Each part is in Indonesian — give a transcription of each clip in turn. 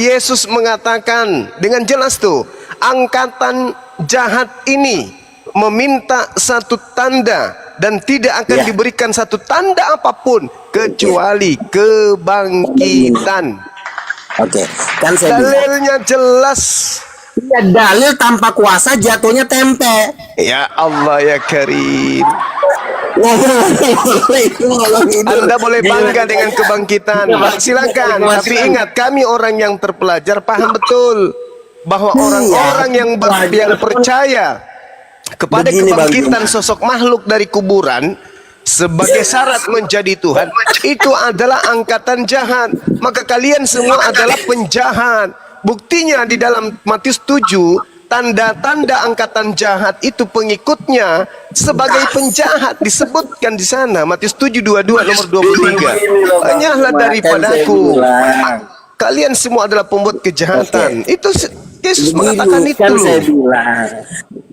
Yesus mengatakan dengan jelas tuh, angkatan jahat ini meminta satu tanda dan tidak akan diberikan satu tanda apapun kecuali kebangkitan. Oke, kan saya dalilnya jelas. Ya, dalil tanpa kuasa jatuhnya tempe. Ya Allah ya Karim. Anda boleh bangga dengan kebangkitan, silakan. Tapi ingat, kami orang yang terpelajar paham betul bahwa orang-orang yang percaya kepada kebangkitan sosok makhluk dari kuburan sebagai syarat menjadi Tuhan, itu adalah angkatan jahat. Maka kalian semua adalah penjahat. Buktinya di dalam Matius 7, tanda-tanda angkatan jahat itu pengikutnya sebagai penjahat disebutkan di sana. Matius 7:22 nomor 23. Hanyalah daripadaku, kalian semua adalah pembuat kejahatan. Itu Yesus mengatakan itu. Kan saya bilang,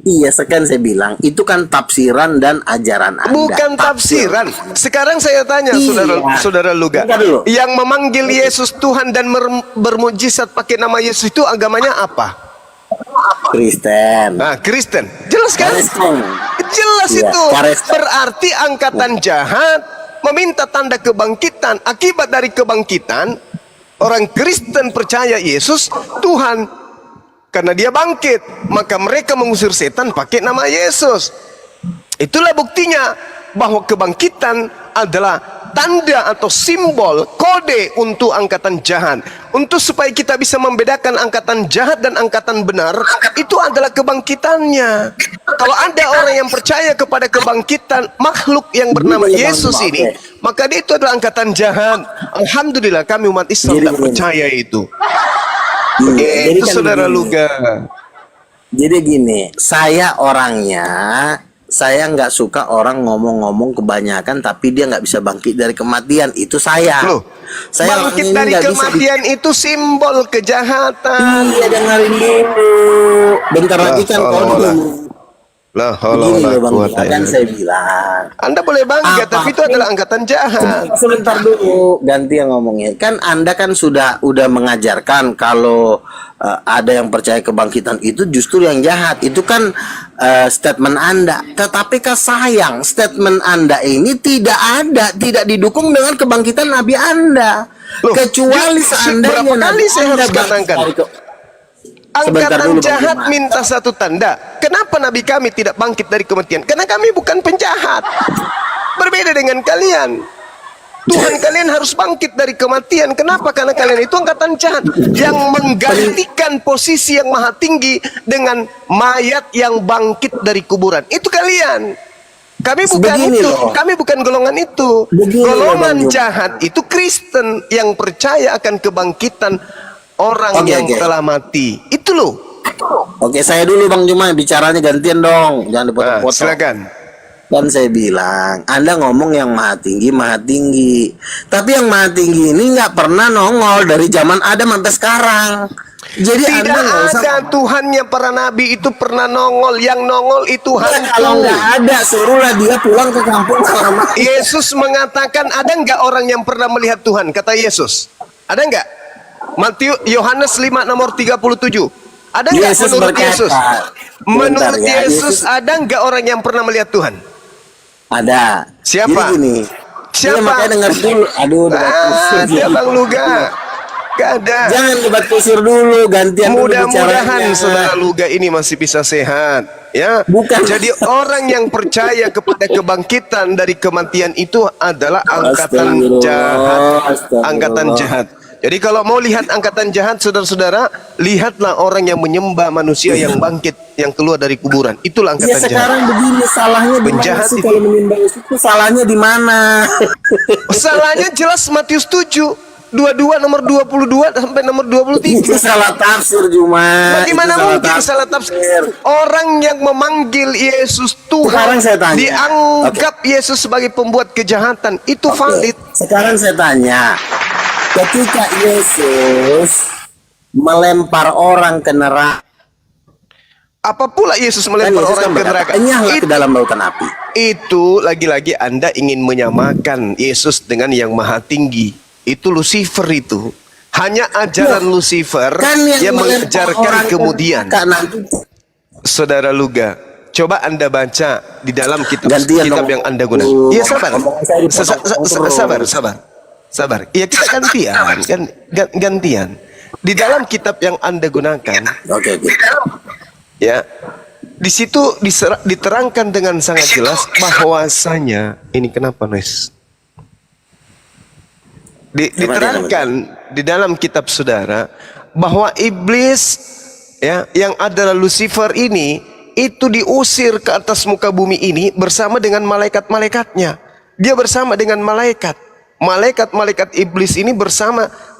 iya, sekarang saya bilang itu kan tafsiran dan ajaran Anda. Bukan tafsiran. Sekarang saya tanya, saudara Luga, yang memanggil Yesus Tuhan dan bermujizat pakai nama Yesus itu agamanya apa? Kristen. Nah, Kristen. Jelas kan? Jelas itu. Berarti angkatan jahat meminta tanda kebangkitan. Akibat dari kebangkitan, orang Kristen percaya Yesus Tuhan. Karena dia bangkit, maka mereka mengusir setan pakai nama Yesus. Itulah buktinya bahwa kebangkitan adalah tanda atau simbol, kode untuk angkatan jahat. Untuk supaya kita bisa membedakan angkatan jahat dan angkatan benar, itu adalah kebangkitannya. Kalau ada orang yang percaya kepada kebangkitan makhluk yang bernama Yesus ini, maka dia itu adalah angkatan jahat. Alhamdulillah kami umat Islam tidak percaya itu. Jadi Itu kan saudara begini. Luga. Jadi gini, saya orangnya, saya nggak suka orang ngomong-ngomong kebanyakan tapi dia nggak bisa bangkit dari kematian. Itu saya. Loh, Saya bangkit dari kematian itu simbol kejahatan. Iya, dengerin dulu. Bentar lagi kan kan saya bilang. Anda boleh bangga, tapi itu adalah angkatan jahat. Sebentar dulu, ganti yang ngomongnya. Kan Anda kan udah mengajarkan kalau ada yang percaya kebangkitan itu justru yang jahat. Itu kan statement Anda. Tetapi sayang, statement Anda ini tidak didukung dengan kebangkitan Nabi Anda. Loh, kecuali seandainya berapa kali saya harus katakan? Angkatan jahat minta satu tanda. Kenapa Nabi kami tidak bangkit dari kematian? Karena kami bukan penjahat. Berbeda dengan kalian. Tuhan kalian harus bangkit dari kematian. Kenapa? Karena kalian itu angkatan jahat yang menggantikan posisi yang maha tinggi dengan mayat yang bangkit dari kuburan. Itu kalian. Kami bukan itu. Kami bukan golongan itu. Golongan jahat itu Kristen yang percaya akan kebangkitan orang yang telah mati. Itu loh. Oke, saya dulu Bang Juma, bicaranya gantian dong. Jangan dipotong-potong. Silakan. Dan saya bilang, Anda ngomong yang maha tinggi. Tapi yang maha tinggi ini nggak pernah nongol dari zaman Adam sampai sekarang. Jadi tidak ada Tuhannya para nabi itu pernah nongol. Yang nongol itu hantu. Kalau nggak ada, suruhlah dia pulang ke kampung halaman. Yesus mengatakan, ada nggak orang yang pernah melihat Tuhan? Kata Yesus. Ada nggak? Yohanes 5 nomor 37. Ada nggak menurut Yesus? Menurut Yesus ada nggak orang yang pernah melihat Tuhan? Ada. Siapa? Jadi gini. Siapa? Makanya dengar dulu. Aduh, dia Bang Luga. Gak ada. Jangan debat kusir dulu, gantian. Mudah-mudahan saudara Luga ini masih bisa sehat. Ya. Bukan. Jadi orang yang percaya kepada kebangkitan dari kematian itu adalah angkatan jahat. Angkatan jahat. Jadi kalau mau lihat angkatan jahat, saudara-saudara, lihatlah orang yang menyembah manusia yang bangkit, yang keluar dari kuburan. Itulah angkatan jahat. Sekarang begini, salahnya di mana sih kalau menyembah itu? Salahnya di mana? Salahnya jelas Matius 7. 22 nomor 22 sampai nomor 23. Itu salah tafsir, Juma. Bagaimana mungkin salah tafsir? Orang yang memanggil Yesus Tuhan dianggap Yesus sebagai pembuat kejahatan. Itu valid. Sekarang saya tanya, ketika Yesus melempar orang ke neraka, apa pula Yesus melempar orang ke neraka? Ke dalam lautan api. Itu lagi-lagi Anda ingin menyamakan Yesus dengan yang maha tinggi. Itu Lucifer itu. Hanya ajaran Lucifer kan yang mengajarkan kemudian. Nanti. Saudara Luga, coba Anda baca di dalam kitab yang Anda gunakan. Iya, sabar. Iya, kita gantian. Di dalam kitab yang Anda gunakan. Oke. Ya. Di situ diterangkan dengan sangat jelas bahwasanya ini kenapa noise? Diterangkan di dalam kitab saudara bahwa iblis ya yang adalah Lucifer ini itu diusir ke atas muka bumi ini bersama dengan malaikat-malaikatnya. Dia bersama dengan malaikat iblis ini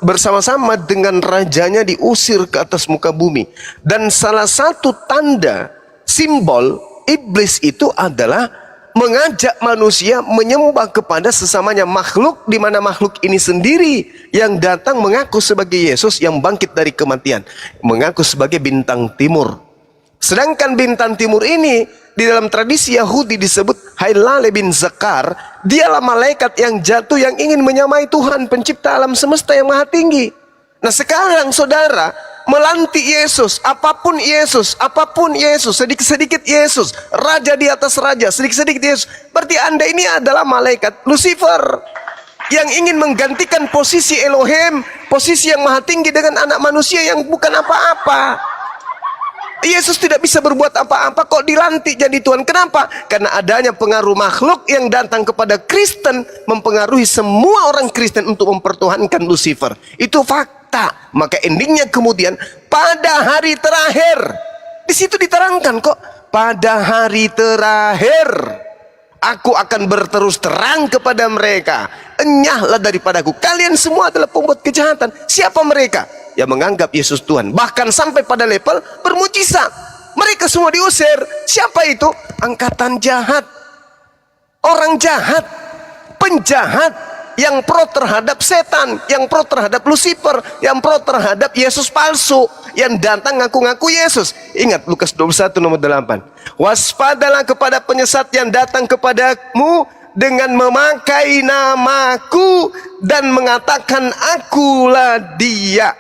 bersama-sama dengan rajanya diusir ke atas muka bumi. Dan salah satu tanda simbol iblis itu adalah mengajak manusia menyembah kepada sesamanya makhluk, di mana makhluk ini sendiri yang datang mengaku sebagai Yesus yang bangkit dari kematian, mengaku sebagai bintang timur. Sedangkan bintang timur ini di dalam tradisi Yahudi disebut Hailale bin Zakar. Dialah malaikat yang jatuh yang ingin menyamai Tuhan pencipta alam semesta yang maha tinggi. Nah sekarang saudara melantik Yesus, apapun Yesus, sedikit-sedikit Yesus, raja di atas raja, sedikit-sedikit Yesus. Berarti Anda ini adalah malaikat Lucifer yang ingin menggantikan posisi Elohim, posisi yang maha tinggi dengan anak manusia yang bukan apa-apa. Yesus tidak bisa berbuat apa-apa kok dilantik jadi Tuhan. Kenapa? Karena adanya pengaruh makhluk yang datang kepada Kristen mempengaruhi semua orang Kristen untuk mempertuhankan Lucifer. Itu fakta. Maka endingnya kemudian pada hari terakhir, di situ diterangkan kok, pada hari terakhir aku akan berterus terang kepada mereka, enyahlah daripadaku, kalian semua adalah pembuat kejahatan. Siapa mereka? Yang menganggap Yesus Tuhan, bahkan sampai pada level bermujizat. Mereka semua diusir. Siapa itu? Angkatan jahat, orang jahat, penjahat, yang pro terhadap setan, yang pro terhadap Lucifer, yang pro terhadap Yesus palsu, yang datang ngaku-ngaku Yesus. Ingat Lukas 21 nomor 8. Waspadalah kepada penyesat yang datang kepadamu dengan memakai namaku dan mengatakan akulah dia.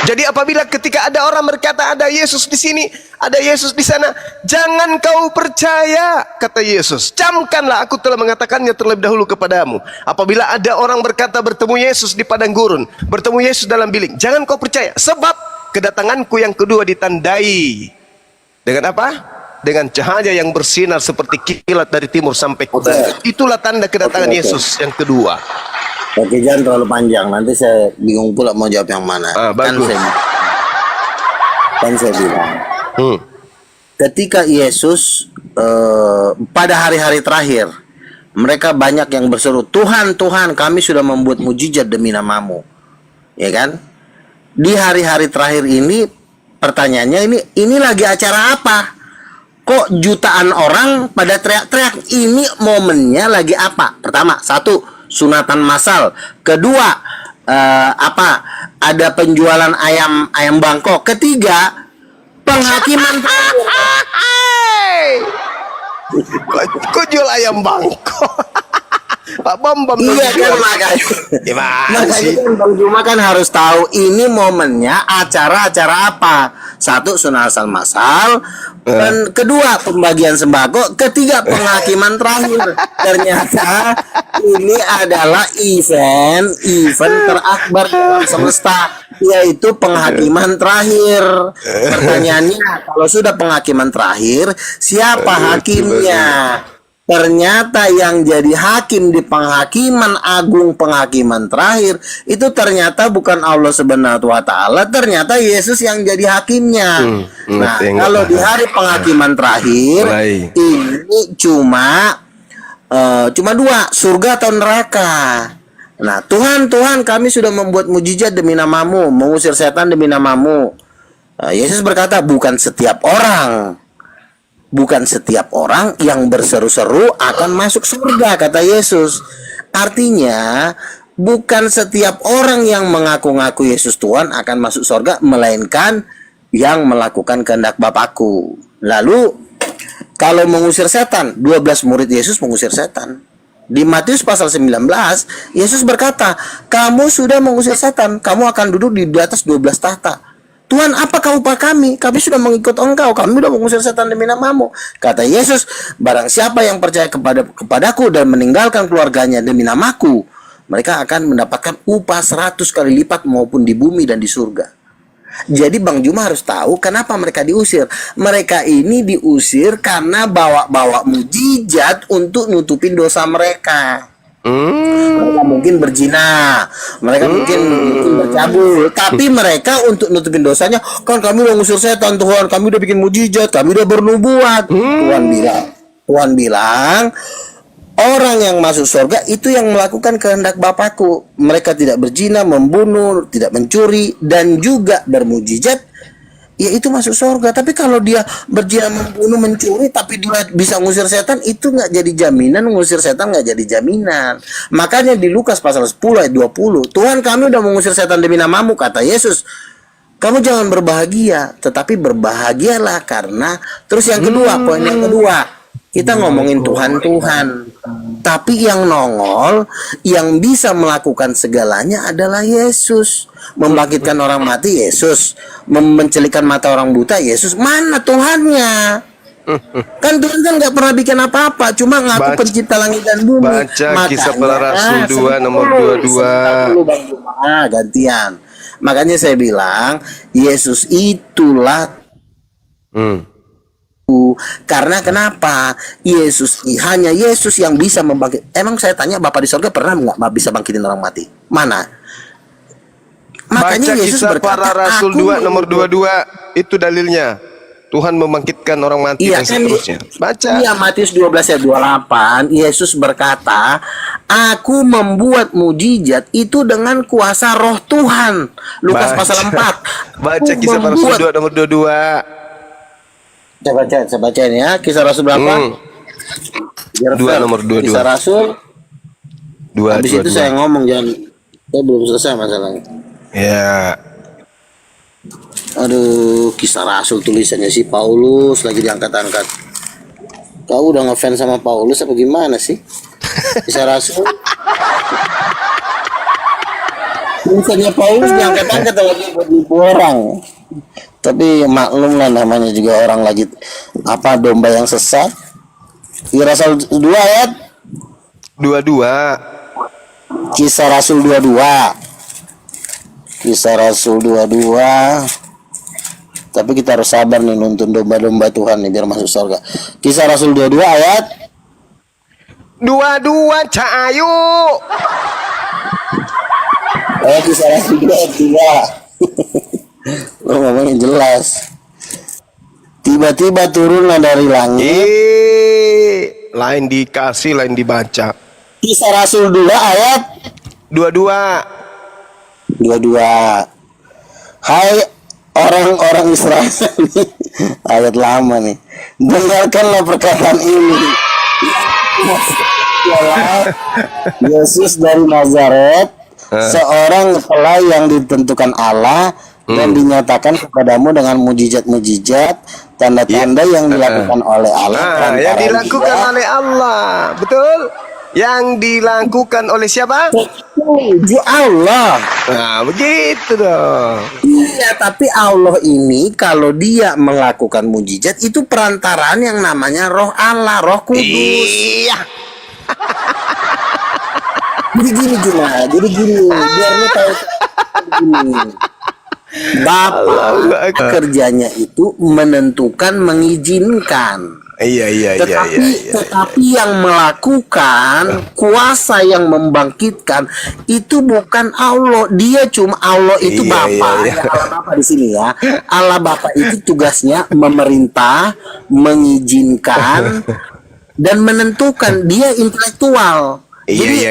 Jadi apabila ketika ada orang berkata ada Yesus di sini, ada Yesus di sana, jangan kau percaya, kata Yesus. Camkanlah, aku telah mengatakannya terlebih dahulu kepadamu. Apabila ada orang berkata bertemu Yesus di padang gurun, bertemu Yesus dalam bilik, jangan kau percaya, sebab kedatanganku yang kedua ditandai dengan apa? Dengan cahaya yang bersinar seperti kilat dari timur sampai ke barat. Itulah tanda kedatangan Yesus yang kedua. Oke, jangan terlalu panjang. Nanti saya bingung pula mau jawab yang mana. Kan saya bilang, ketika Yesus pada hari-hari terakhir, mereka banyak yang berseru, Tuhan, Tuhan, kami sudah membuat mujizat demi namamu. Ya kan? Di hari-hari terakhir ini, pertanyaannya ini lagi acara apa? Kok jutaan orang pada teriak-teriak? Ini momennya lagi apa? Pertama, satu, sunatan massal. Kedua, ada penjualan ayam Bangkok. Ketiga, penghakiman. Kok jual ayam Bangkok? Pak Bambam. Iya kan, makanya kan Bang Juma kan harus tahu ini momennya acara-acara apa. Satu, sunatan massal. Dan kedua, pembagian sembako. Ketiga, penghakiman terakhir. Ternyata ini adalah event terakbar dalam semesta, yaitu penghakiman terakhir. Pertanyaannya, kalau sudah penghakiman terakhir, siapa hakimnya? Ternyata yang jadi hakim di penghakiman agung, penghakiman terakhir, itu ternyata bukan Allah Subhanahu wa Ta'ala, ternyata Yesus yang jadi hakimnya. Nah, kalau di hari penghakiman terakhir, ini cuma dua, surga atau neraka. Nah, Tuhan, kami sudah membuat mujizat demi namamu, mengusir setan demi namamu. Yesus berkata, bukan setiap orang yang berseru-seru akan masuk surga, kata Yesus. Artinya, bukan setiap orang yang mengaku-ngaku Yesus Tuhan akan masuk surga, melainkan yang melakukan kehendak Bapakku. Lalu, kalau mengusir setan, 12 murid Yesus mengusir setan. Di Matius pasal 19, Yesus berkata, kamu sudah mengusir setan, kamu akan duduk di atas 12 tahta. Tuhan, apakah upah kami? Kami sudah mengikut engkau, kami sudah mengusir setan demi namamu. Kata Yesus, barang siapa yang percaya kepadaku dan meninggalkan keluarganya demi namaku, mereka akan mendapatkan upah 100 kali lipat maupun di bumi dan di surga. Jadi Bang Juma harus tahu kenapa mereka diusir. Mereka ini diusir karena bawa-bawa mujizat untuk nutupin dosa mereka. Mereka mungkin berzina, mereka mungkin bercabul, tapi mereka untuk nutupin dosanya, kan kami udah ngusir setan Tuhan, kami udah bikin mujizat, kami udah bernubuat. Tuhan bilang, orang yang masuk surga itu yang melakukan kehendak Bapakku. Mereka tidak berzina, membunuh, tidak mencuri, dan juga bermujizat, yaitu masuk surga. Tapi kalau dia berzina, membunuh, mencuri, tapi dia bisa ngusir setan, itu nggak jadi jaminan. Ngusir setan nggak jadi jaminan. Makanya di Lukas pasal 10 ayat 20, Tuhan, kami udah mengusir setan demi namamu, kata Yesus. Kamu jangan berbahagia, tetapi berbahagialah karena. Terus yang kedua, poin yang kedua, kita ngomongin Tuhan, tapi yang nongol, yang bisa melakukan segalanya adalah Yesus. Membangkitkan orang mati, Yesus. Mencelikkan mata orang buta, Yesus. Mana Tuhannya? Kan Tuhan kan nggak pernah bikin apa-apa, cuma ngaku pencipta langit dan bumi. Baca Kisah Para Rasul 2 nomor 22. Gantian. Makanya saya bilang, Yesus itulah. Karena kenapa? Hanya Yesus yang bisa membangkit. Emang saya tanya, Bapak di surga pernah nggak bisa bangkitin orang mati? Mana? Makanya Baca Yesus Kisah berkata, Para Rasul 2 nomor 22, itu dalilnya. Tuhan membangkitkan orang mati dan seterusnya. Baca. Iya, Matius 12 ayat 28, Yesus berkata, aku membuat mujizat itu dengan kuasa Roh Tuhan. Lukas pasal 4. Baca Kisah Para Rasul 2 nomor 22. Saya baca ini ya. Kisah Rasul berapa? 2 nomor 22. Kisah Rasul 2. Habis itu saya ngomong, jangan. Saya belum selesai masalahnya. Ya. Aduh, Kisah Rasul tulisannya si Paulus lagi diangkat-angkat. Kau udah ngefans sama Paulus apa gimana sih? Kisah Rasul. Tulisannya Paulus diangkat-angkat lagi buat orang. Tapi maklum lah, namanya juga orang lagi domba yang sesat. Kisah Rasul 2 ayat 22. Kisah Rasul 22. Kisah Rasul 22. Tapi kita harus sabar nih nuntun domba-domba Tuhan nih biar masuk surga. Kisah Rasul 22 ayat 22 Cahayu. Kisah Rasul 22. Lo ngomongin jelas. Tiba-tiba turunlah dari langit. Lain dikasih, lain dibaca. Kisah Rasul 2 ayat 22. Hai orang-orang Israel. Ayat lama nih. Dengarkanlah perkataan ini. Yesus dari Nazaret, seorang pelai yang ditentukan Allah dan dinyatakan kepadamu dengan mujizat-mujizat, tanda-tanda yang dilakukan oleh Allah. Yang dilakukan oleh Allah, betul? Yang dilakukan oleh siapa? Allah. Nah, begitu dong. Iya, tapi Allah ini kalau dia melakukan mujizat itu perantaraan yang namanya Roh Allah, Roh Kudus. Iya. Jadi gini, biar lu tahu gini. Bapak kerjanya itu menentukan, mengizinkan. Iya. Tetapi yang melakukan, kuasa yang membangkitkan itu bukan Allah. Dia cuma Allah itu Bapa. Iya. Allah Bapa di sini ya. Allah Bapa itu tugasnya memerintah, mengizinkan dan menentukan. Dia intelektual. Jadi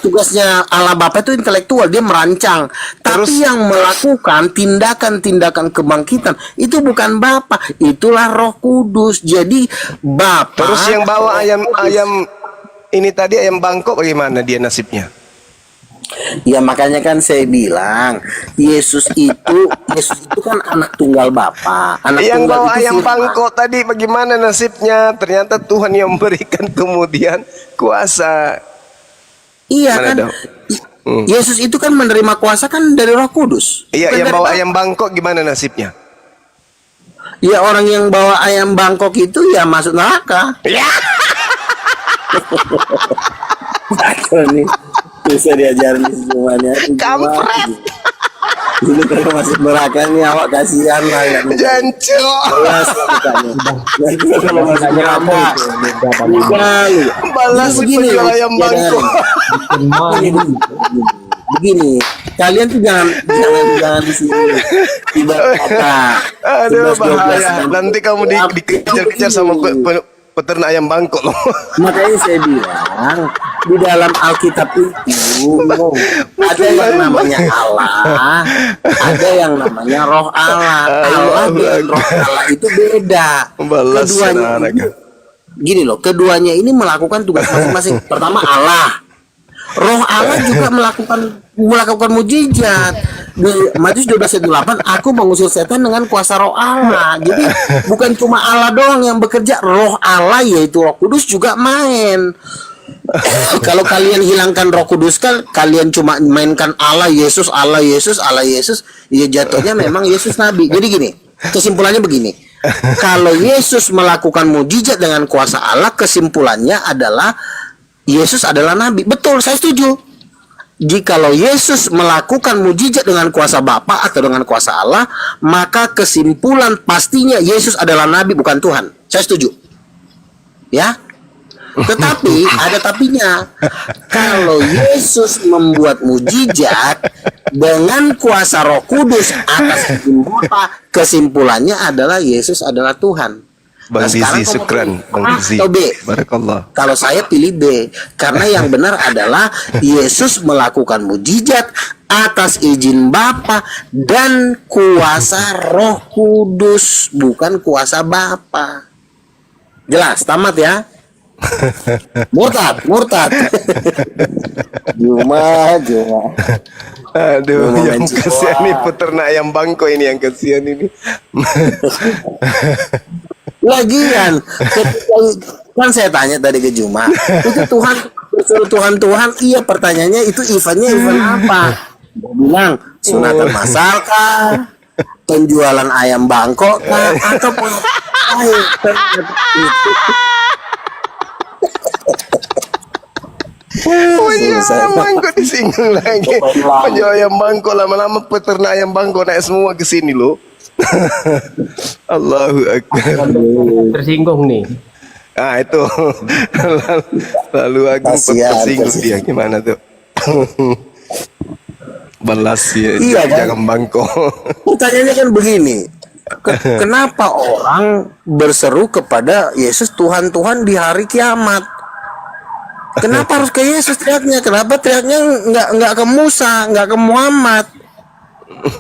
tugasnya Allah Bapa itu intelektual, dia merancang. Tapi yang melakukan tindakan-tindakan kebangkitan itu bukan Bapa, itulah Roh Kudus. Jadi Bapa. Terus yang bawa ayam ini tadi, ayam bangkok, bagaimana dia nasibnya? Ya makanya kan saya bilang Yesus itu kan anak tunggal Bapa. Anak Yang tunggal bawa itu ayam firman. bangkok tadi bagaimana nasibnya? Ternyata Tuhan yang memberikan kemudian kuasa. Iya Mana kan? dong? Yesus itu kan menerima kuasa kan dari Roh Kudus. Iya, Bukan yang dari bawa Bapa. ayam bangkok gimana nasibnya? Ya orang yang bawa ayam Bangkok itu ya masuk neraka. Ya. Aku nih bisa diajarin semuanya. Kampret. Dulu kalau masuk neraka nih awak kasihan lah ya. Jancok. Balas lah mukanya. Nanti kalau masuk neraka udah lu. Balas si Begini, penjual ayam ya, bangkok. Begini, kalian tuh jangan di sini. Tiba kata. Aduh 11, 12, bahaya. Nanti kamu dikejar-kejar sama peternak ayam bangkok loh. Makanya saya bilang di dalam Alkitab itu ada yang namanya Allah, ada yang namanya Roh Allah. Allah dan Roh Allah itu beda. Balas Keduanya anak-anak. gini loh, keduanya ini melakukan tugas masing-masing. Pertama Allah, Roh Allah juga melakukan mujizat. Di Matius 12:8, aku mengusir setan dengan kuasa Roh Allah. Jadi bukan cuma Allah doang yang bekerja, Roh Allah yaitu Roh Kudus juga main. Kalau kalian hilangkan Roh Kudus kan kalian cuma mainkan Allah Yesus, Allah Yesus, Allah Yesus, ya jatuhnya memang Yesus nabi. Jadi gini, kesimpulannya begini. Kalau Yesus melakukan mujizat dengan kuasa Allah, kesimpulannya adalah Yesus adalah nabi. Betul, saya setuju. Jikalau Yesus melakukan mujizat dengan kuasa Bapa atau dengan kuasa Allah, maka kesimpulan pastinya Yesus adalah nabi bukan Tuhan. Saya setuju. Ya. Tetapi ada tapinya. Kalau Yesus membuat mujizat dengan kuasa Roh Kudus atas izin Bapa, kesimpulannya adalah Yesus adalah Tuhan. Bang sekarang Zizi, kamu syukran. pilih Bang A Zizi. atau B? Barakallah. Kalau saya pilih B, karena yang benar adalah Yesus melakukan mujizat atas izin Bapa dan kuasa Roh Kudus, bukan kuasa Bapa. Jelas, tamat ya. Murtad. Juma. Aduh, Ngomong yang jiwa. kasihan nih peternak ayam bangkok ini yang kasihan ini. Lagian, kan saya tanya tadi ke Juma, itu Tuhan bersuruh Tuhan, iya pertanyaannya itu eventnya event apa? Dia bilang sunatan masal kah? Penjualan ayam bangkok kah? Atau Penjual ayam bangkok disinggung lagi. Penjual ayam bangkok lama-lama peternak ayam bangkok naik semua ke sini loh. Allahu Akbar. Tersinggung nih. Ah itu lalu Agung tersinggung dia gimana tuh? Balas ya, Iya, kan? jangan bangkok. Pertanyaannya kan begini, kenapa orang berseru kepada Yesus Tuhan di hari kiamat? Kenapa harus ke Yesus teriaknya? Kenapa teriaknya nggak ke Musa, nggak ke Muhammad?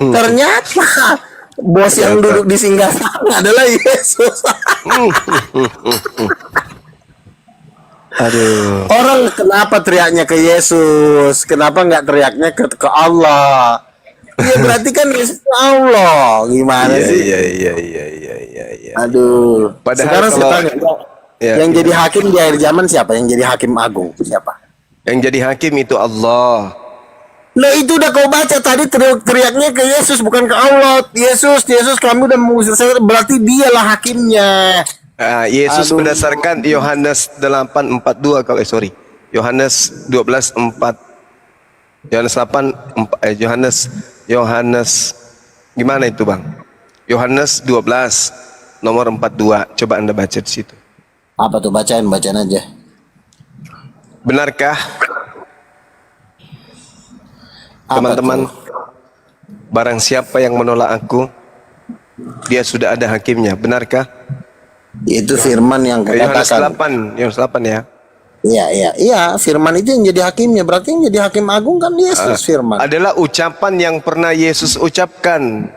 Ternyata bos yang duduk di singgasana adalah Yesus. Aduh. Orang kenapa teriaknya ke Yesus? Kenapa nggak teriaknya ke Allah? Ya berarti kan Yesus Allah. Gimana sih? Iya. Aduh. Padahal Sekarang kalau- saya tanya, Ya, yang iya. jadi hakim di akhir zaman siapa? Yang jadi hakim agung siapa? Yang jadi hakim itu Allah. Loh itu udah kau baca tadi teriaknya ke Yesus bukan ke Allah. Yesus kami udah mengusir saya, berarti dialah hakimnya. Yesus Aduh. berdasarkan Yohanes 8:42 kalau Yohanes 12:4 Yohanes 8 Yohanes gimana itu Bang? Yohanes 12 nomor 42. Coba Anda baca di situ. Apa tuh bacaan aja. Benarkah Apa teman-teman, tuh? barang siapa yang menolak aku, dia sudah ada hakimnya. Benarkah? Itu firman yang Yohanes katakan. 8 ya. Iya, firman itu yang jadi hakimnya. Berarti yang jadi hakim agung kan Yesus firman. Adalah ucapan yang pernah Yesus ucapkan.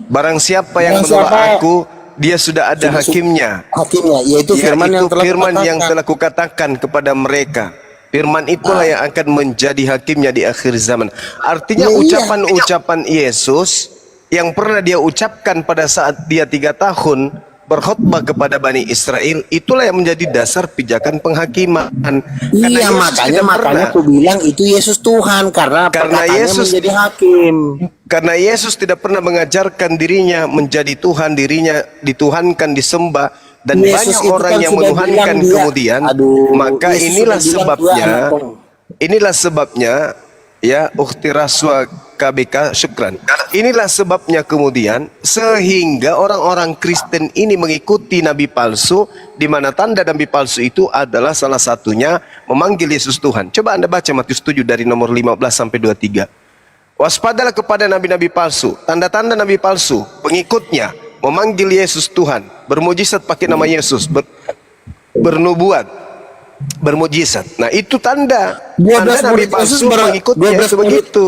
Barang siapa yang Barang menolak siapa- aku, dia sudah ada hakimnya. Hakimnya yaitu Ya, firman itu yang telah firman kukatakan. yang telah kukatakan kepada mereka. Firman itulah yang akan menjadi hakimnya di akhir zaman. Artinya Iya, iya. ucapan-ucapan Yesus yang pernah dia ucapkan pada saat dia 3 tahun berkhotbah kepada Bani Israel, itulah yang menjadi dasar pijakan penghakiman. Iya, makanya aku bilang itu Yesus Tuhan karena perkataannya Yesus menjadi hakim. Karena Yesus tidak pernah mengajarkan dirinya menjadi Tuhan, dirinya dituhankan, disembah, dan Yesus banyak itu orang kan yang sudah menuhankan bilang dia, kemudian. Maka Yesus inilah sudah bilang sebabnya, dia inilah sebabnya ya, ukhti Raswa KBK, syukran. Inilah sebabnya kemudian sehingga orang-orang Kristen ini mengikuti nabi palsu, di mana tanda nabi palsu itu adalah salah satunya memanggil Yesus Tuhan. Coba Anda baca Matius 7 dari nomor 15 sampai 23. Waspadalah kepada nabi-nabi palsu, tanda-tanda nabi palsu, pengikutnya memanggil Yesus Tuhan, bermujizat pakai nama Yesus, bernubuat, bermujizat. Nah, itu tanda 12 nabi murid palsu Yesus pengikutnya 12 begitu.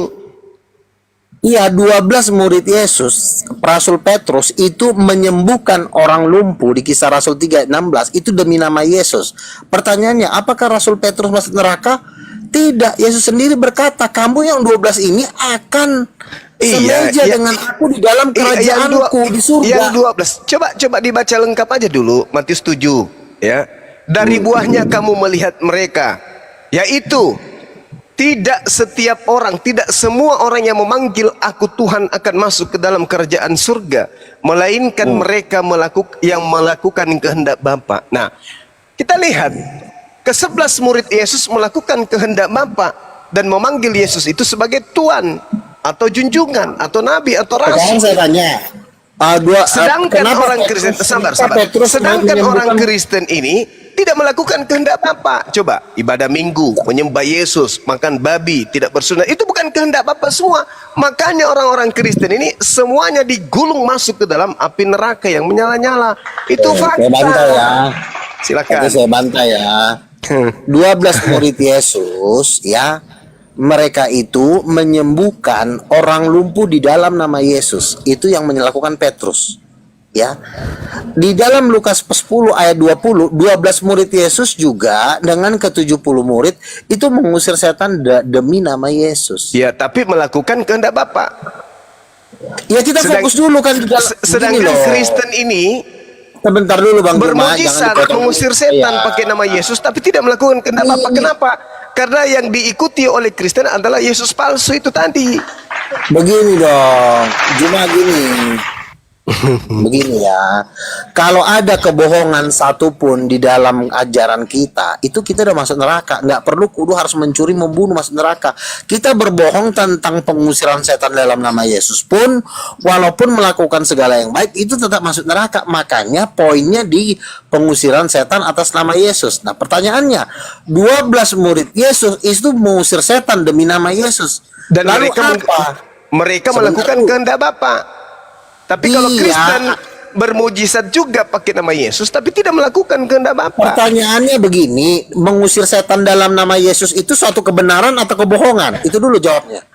Iya, 12 murid Yesus, Rasul Petrus itu menyembuhkan orang lumpuh di Kisah Rasul 3:16 itu demi nama Yesus. Pertanyaannya, apakah Rasul Petrus masuk neraka? Tidak, Yesus sendiri berkata, kamu yang 12 ini akan semeja dengan aku di dalam kerajaanku di surga. Yang 12, coba dibaca lengkap aja dulu Matius 7 ya. Dari buahnya kamu melihat mereka, yaitu tidak setiap orang, tidak semua orang yang memanggil aku Tuhan akan masuk ke dalam kerajaan surga, melainkan mereka yang melakukan kehendak Bapa. Nah, kita lihat ke-11 murid Yesus melakukan kehendak Bapa dan memanggil Yesus itu sebagai Tuhan atau junjungan atau nabi atau rasul. Sekarang saya tanya, sedangkan orang Kristen, sabar. Sedangkan orang Kristen ini tidak melakukan kehendak Bapa. Coba ibadah minggu, menyembah Yesus, makan babi, tidak bersunat, itu bukan kehendak Bapa semua. Makanya orang-orang Kristen ini semuanya digulung masuk ke dalam api neraka yang menyala-nyala. Itu fakta. Saya bantah ya. Silakan. Saya bantah ya. 12 murid Yesus ya, mereka itu menyembuhkan orang lumpuh di dalam nama Yesus. Itu yang melakukan Petrus ya. Di dalam Lukas 10 ayat 20, 12 murid Yesus juga dengan ke-70 murid itu mengusir setan demi nama Yesus. Ya, tapi melakukan kehendak Bapa. Ya, kita fokus dulu kan di dalam. Sedangkan Kristen ini sebentar dulu Bang Juma, bermujizat mengusir setan pakai nama Yesus, tapi tidak melakukan kehendak Bapa. Kenapa? Karena yang diikuti oleh Kristen adalah Yesus palsu itu tadi. Begini dong, Juma gini. Begini ya, kalau ada kebohongan satupun di dalam ajaran kita, itu kita udah masuk neraka. Nggak perlu kudu harus mencuri, membunuh, masuk neraka. Kita berbohong tentang pengusiran setan dalam nama Yesus pun, walaupun melakukan segala yang baik, itu tetap masuk neraka. Makanya poinnya di pengusiran setan atas nama Yesus. Nah, pertanyaannya, 12 murid Yesus itu mengusir setan demi nama Yesus. Dan lalu mereka melakukan kehendak Bapa. Tapi kalau Kristen bermujizat juga pakai nama Yesus, tapi tidak melakukan kehendak Bapa. Pertanyaannya begini, mengusir setan dalam nama Yesus itu suatu kebenaran atau kebohongan? Itu dulu jawabnya.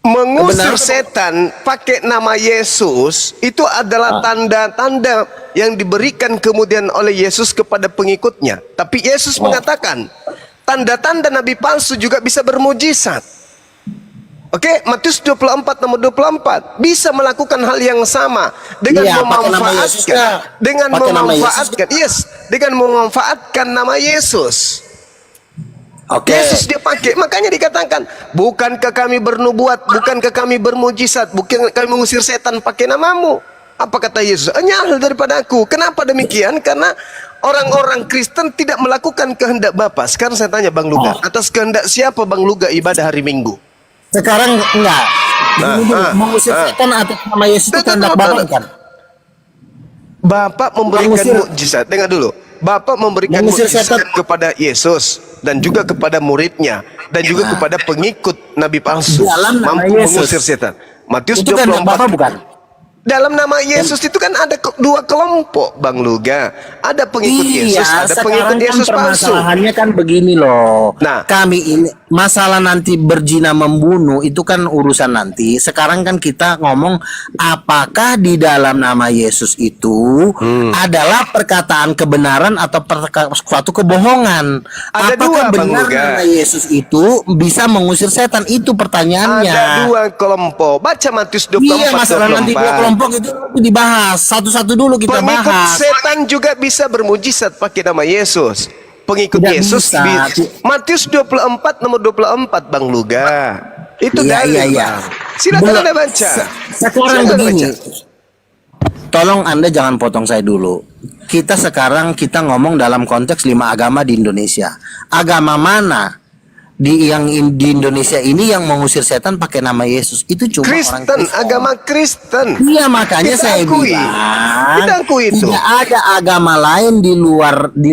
Mengusir setan pakai nama Yesus itu adalah tanda-tanda yang diberikan kemudian oleh Yesus kepada pengikutnya. Tapi Yesus mengatakan, tanda-tanda nabi palsu juga bisa bermujizat. Oke, Matius 24 nomor 24 bisa melakukan hal yang sama dengan memanfaatkan nama Yesus. Oke. Yesus dia pakai, makanya dikatakan, bukankah kami bernubuat, bukankah kami bermujizat, bukankah kami mengusir setan pakai namamu? Apa kata Yesus? Nyahal daripada aku. Kenapa demikian? Karena orang-orang Kristen tidak melakukan kehendak Bapa. Sekarang saya tanya Bang Luga, atas kehendak siapa Bang Luga ibadah hari Minggu? Sekarang enggak. Mengusir setan atas nama Yesus itu kehendak Bapa kan? Bapak memberikan mukjizat. Dengar dulu. Bapak memberikan mukjizat kepada Yesus dan juga kepada muridnya dan juga kepada pengikut nabi palsu, mampu mengusir setan. Matius 24 Bapak bukan? Dalam nama Yesus itu kan ada dua kelompok, Bang Luga. Ada pengikut Yesus, ada pengikut sekarang Yesus kan palsu. permasalahannya kan begini loh. Nah. Kami ini masalah nanti berzina membunuh itu kan urusan nanti. Sekarang kan kita ngomong apakah di dalam nama Yesus itu adalah perkataan kebenaran atau suatu kebohongan. Ada Apakah dua, Bang benar Luga. nama Yesus itu bisa mengusir setan? Itu pertanyaannya. Ada dua kelompok. Baca Matius 24, Iya, masalah nanti dua 24. kelompok itu dibahas satu-satu dulu kita Pengikut bahas. setan juga bisa bermujizat pakai nama Yesus. Pengikut Tidak Yesus bisa. Matius 24 nomor 24, Bang Luga. Itu dalil, Iya. Bang. Silakan Anda baca. Sekarang Silakan begini. baca. Tolong Anda jangan potong saya dulu. Kita ngomong dalam konteks 5 agama di Indonesia. Agama mana di Indonesia ini yang mengusir setan pakai nama Yesus? Itu cuma orang Kristen, Kristen. agama Kristen. Iya, makanya Kita saya akui. bilang Kita akui itu. tidak ada agama lain di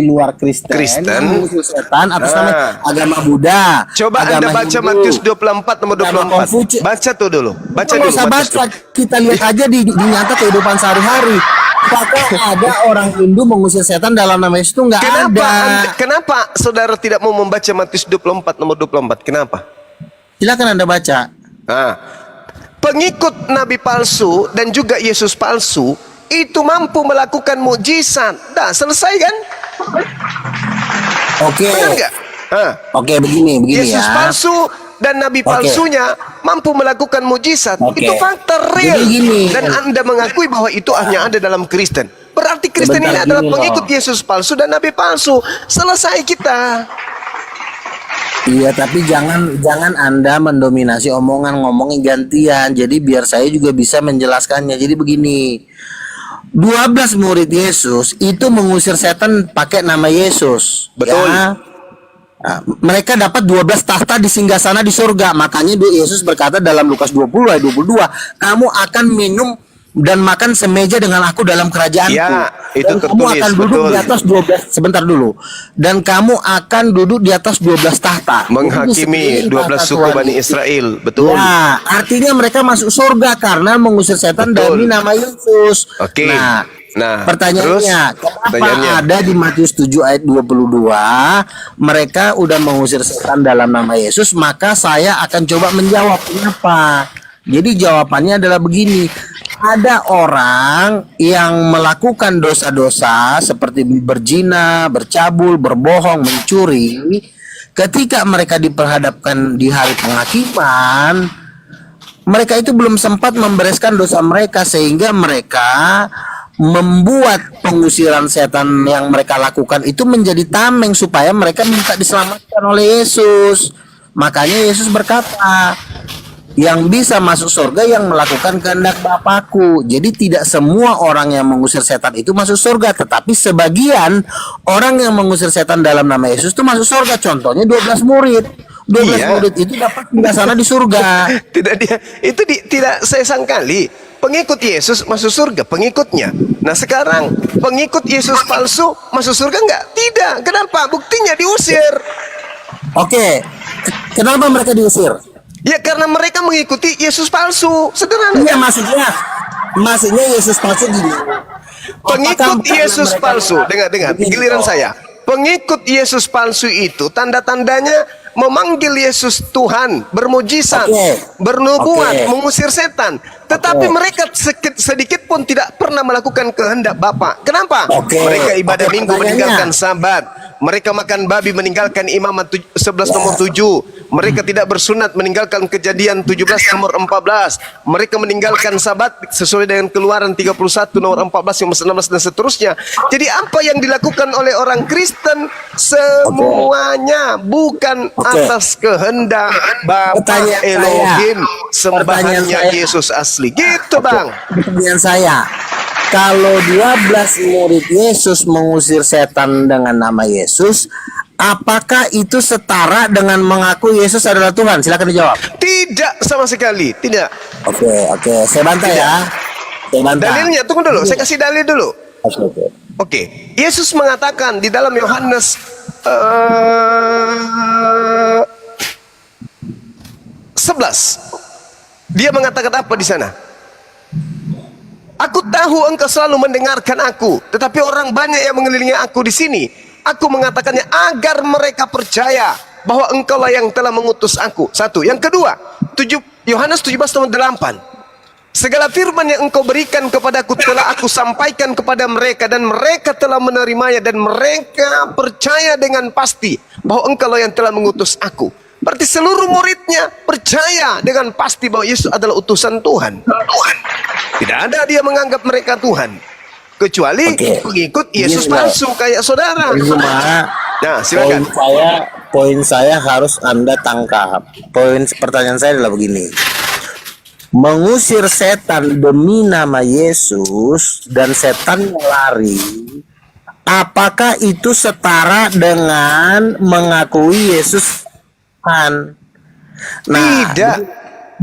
luar Kristen, Kristen. yang mengusir setan atas nama Ah. agama Buddha. Coba agama Anda baca Hindu, Matius 24 nomor agama 24. Konghucu. Baca tuh dulu. Baca Nggak dulu usah Matius baca, kita lihat aja di nyata kehidupan sehari-hari. Apakah ada orang Hindu mengusir setan dalam nama Yesus? Itu nggak ada. Kenapa saudara tidak mau membaca Matius 24 nomor 24? Kenapa? Silakan Anda baca. Nah, pengikut nabi palsu dan juga Yesus palsu itu mampu melakukan mukjizat. Dah selesai kan? Oke. Benar nggak? Oke, begini Yesus ya. palsu dan nabi Oke. palsunya mampu melakukan mukjizat. Oke. Itu fakta real. Jadi gini. Dan Anda mengakui bahwa itu hanya ada dalam Kristen. Berarti Kristen ini Sebentar adalah gini pengikut loh. Yesus palsu dan nabi palsu. Selesai kita. Iya, tapi jangan Anda mendominasi omongan, ngomongin gantian. Jadi biar saya juga bisa menjelaskannya. Jadi begini. 12 murid Yesus itu mengusir setan pakai nama Yesus. Betul. Ya. Nah, mereka dapat 12 tahta di singgasana di surga. Makanya Yesus berkata dalam Lukas 20 ayat 22, "Kamu akan minum dan makan semeja dengan aku dalam kerajaanku." Ya, itu Dan kamu tertulis, akan duduk betul. di atas 12, sebentar dulu. Dan kamu akan duduk di atas 12 tahta. Menghakimi 12 suku Bani Israel. Betul. Ya, artinya mereka masuk surga karena mengusir setan Betul. dari nama Yesus. Oke. Nah, Pertanyaannya, terus, kenapa ada di Matius 7 ayat 22 mereka udah mengusir setan dalam nama Yesus? Maka saya akan coba menjawab kenapa. Jadi jawabannya adalah begini. Ada orang yang melakukan dosa-dosa seperti berzina, bercabul, berbohong, mencuri. Ketika mereka diperhadapkan di hari penghakiman, mereka itu belum sempat membereskan dosa mereka sehingga mereka membuat pengusiran setan yang mereka lakukan itu menjadi tameng supaya mereka minta diselamatkan oleh Yesus. Makanya Yesus berkata, yang bisa masuk surga yang melakukan kehendak Bapakku. Jadi tidak semua orang yang mengusir setan itu masuk surga, tetapi sebagian orang yang mengusir setan dalam nama Yesus itu masuk surga. Contohnya 12 murid. 12 Iya. murid itu dapat tinggal sana di surga. Tidak saya sangkali. Pengikut Yesus masuk surga, pengikutnya. Nah sekarang pengikut Yesus palsu masuk surga enggak? Tidak. Kenapa? Buktinya diusir. Oke. Kenapa mereka diusir? Ya karena mereka mengikuti Yesus palsu. Sederhana. Iya, maksudnya Yesus palsu gini. Pengikut Apakah Yesus mereka- palsu. Dengar, Begini, giliran toh. saya. Pengikut Yesus palsu itu tanda-tandanya memanggil Yesus Tuhan, bermujizat, Oke. bernubuat, Oke. mengusir setan. Tetapi Oke. mereka sedikit pun tidak pernah melakukan kehendak Bapa. Kenapa? Oke. Mereka ibadah Oke, minggu pertanyaannya. meninggalkan sabat. Mereka makan babi meninggalkan imamat 11 nomor 7. Mereka tidak bersunat meninggalkan kejadian 17 nomor 14. Mereka meninggalkan sabat sesuai dengan keluaran 31 nomor 14 yang 16 dan seterusnya. Jadi apa yang dilakukan oleh orang Kristen semuanya bukan Oke. atas kehendak Bapa Pertanyaan saya. Elohim, Pertanyaan sembahannya saya. Yesus asli. Gitu, Bang. Pertanyaan saya, kalau 12 murid Yesus mengusir setan dengan nama Yesus, apakah itu setara dengan mengaku Yesus adalah Tuhan? Silakan dijawab. Tidak sama sekali, tidak. Oke, saya bantah ya. Saya bantah. Dalilnya, tunggu dulu, saya kasih dalil dulu. Oke. Oke, Yesus mengatakan di dalam Yohanes 11. Dia mengatakan apa di sana? Aku tahu engkau selalu mendengarkan aku, tetapi orang banyak yang mengelilingi aku di sini. Aku mengatakannya agar mereka percaya bahwa engkaulah yang telah mengutus aku. Satu. Yang kedua, Yohanes 17:8. Segala firman yang engkau berikan kepadaku telah aku sampaikan kepada mereka, dan mereka telah menerimanya, dan mereka percaya dengan pasti bahwa engkaulah yang telah mengutus aku. Berarti seluruh muridnya percaya dengan pasti bahwa Yesus adalah utusan Tuhan. Tidak ada dia menganggap mereka Tuhan, kecuali pengikut Yesus palsu kayak saudara. Nah, silakan. Poin saya harus Anda tangkap. Pertanyaan saya adalah begini. Mengusir setan demi nama Yesus dan setan lari, apakah itu setara dengan mengakui Yesus Tuhan? Nah, tidak.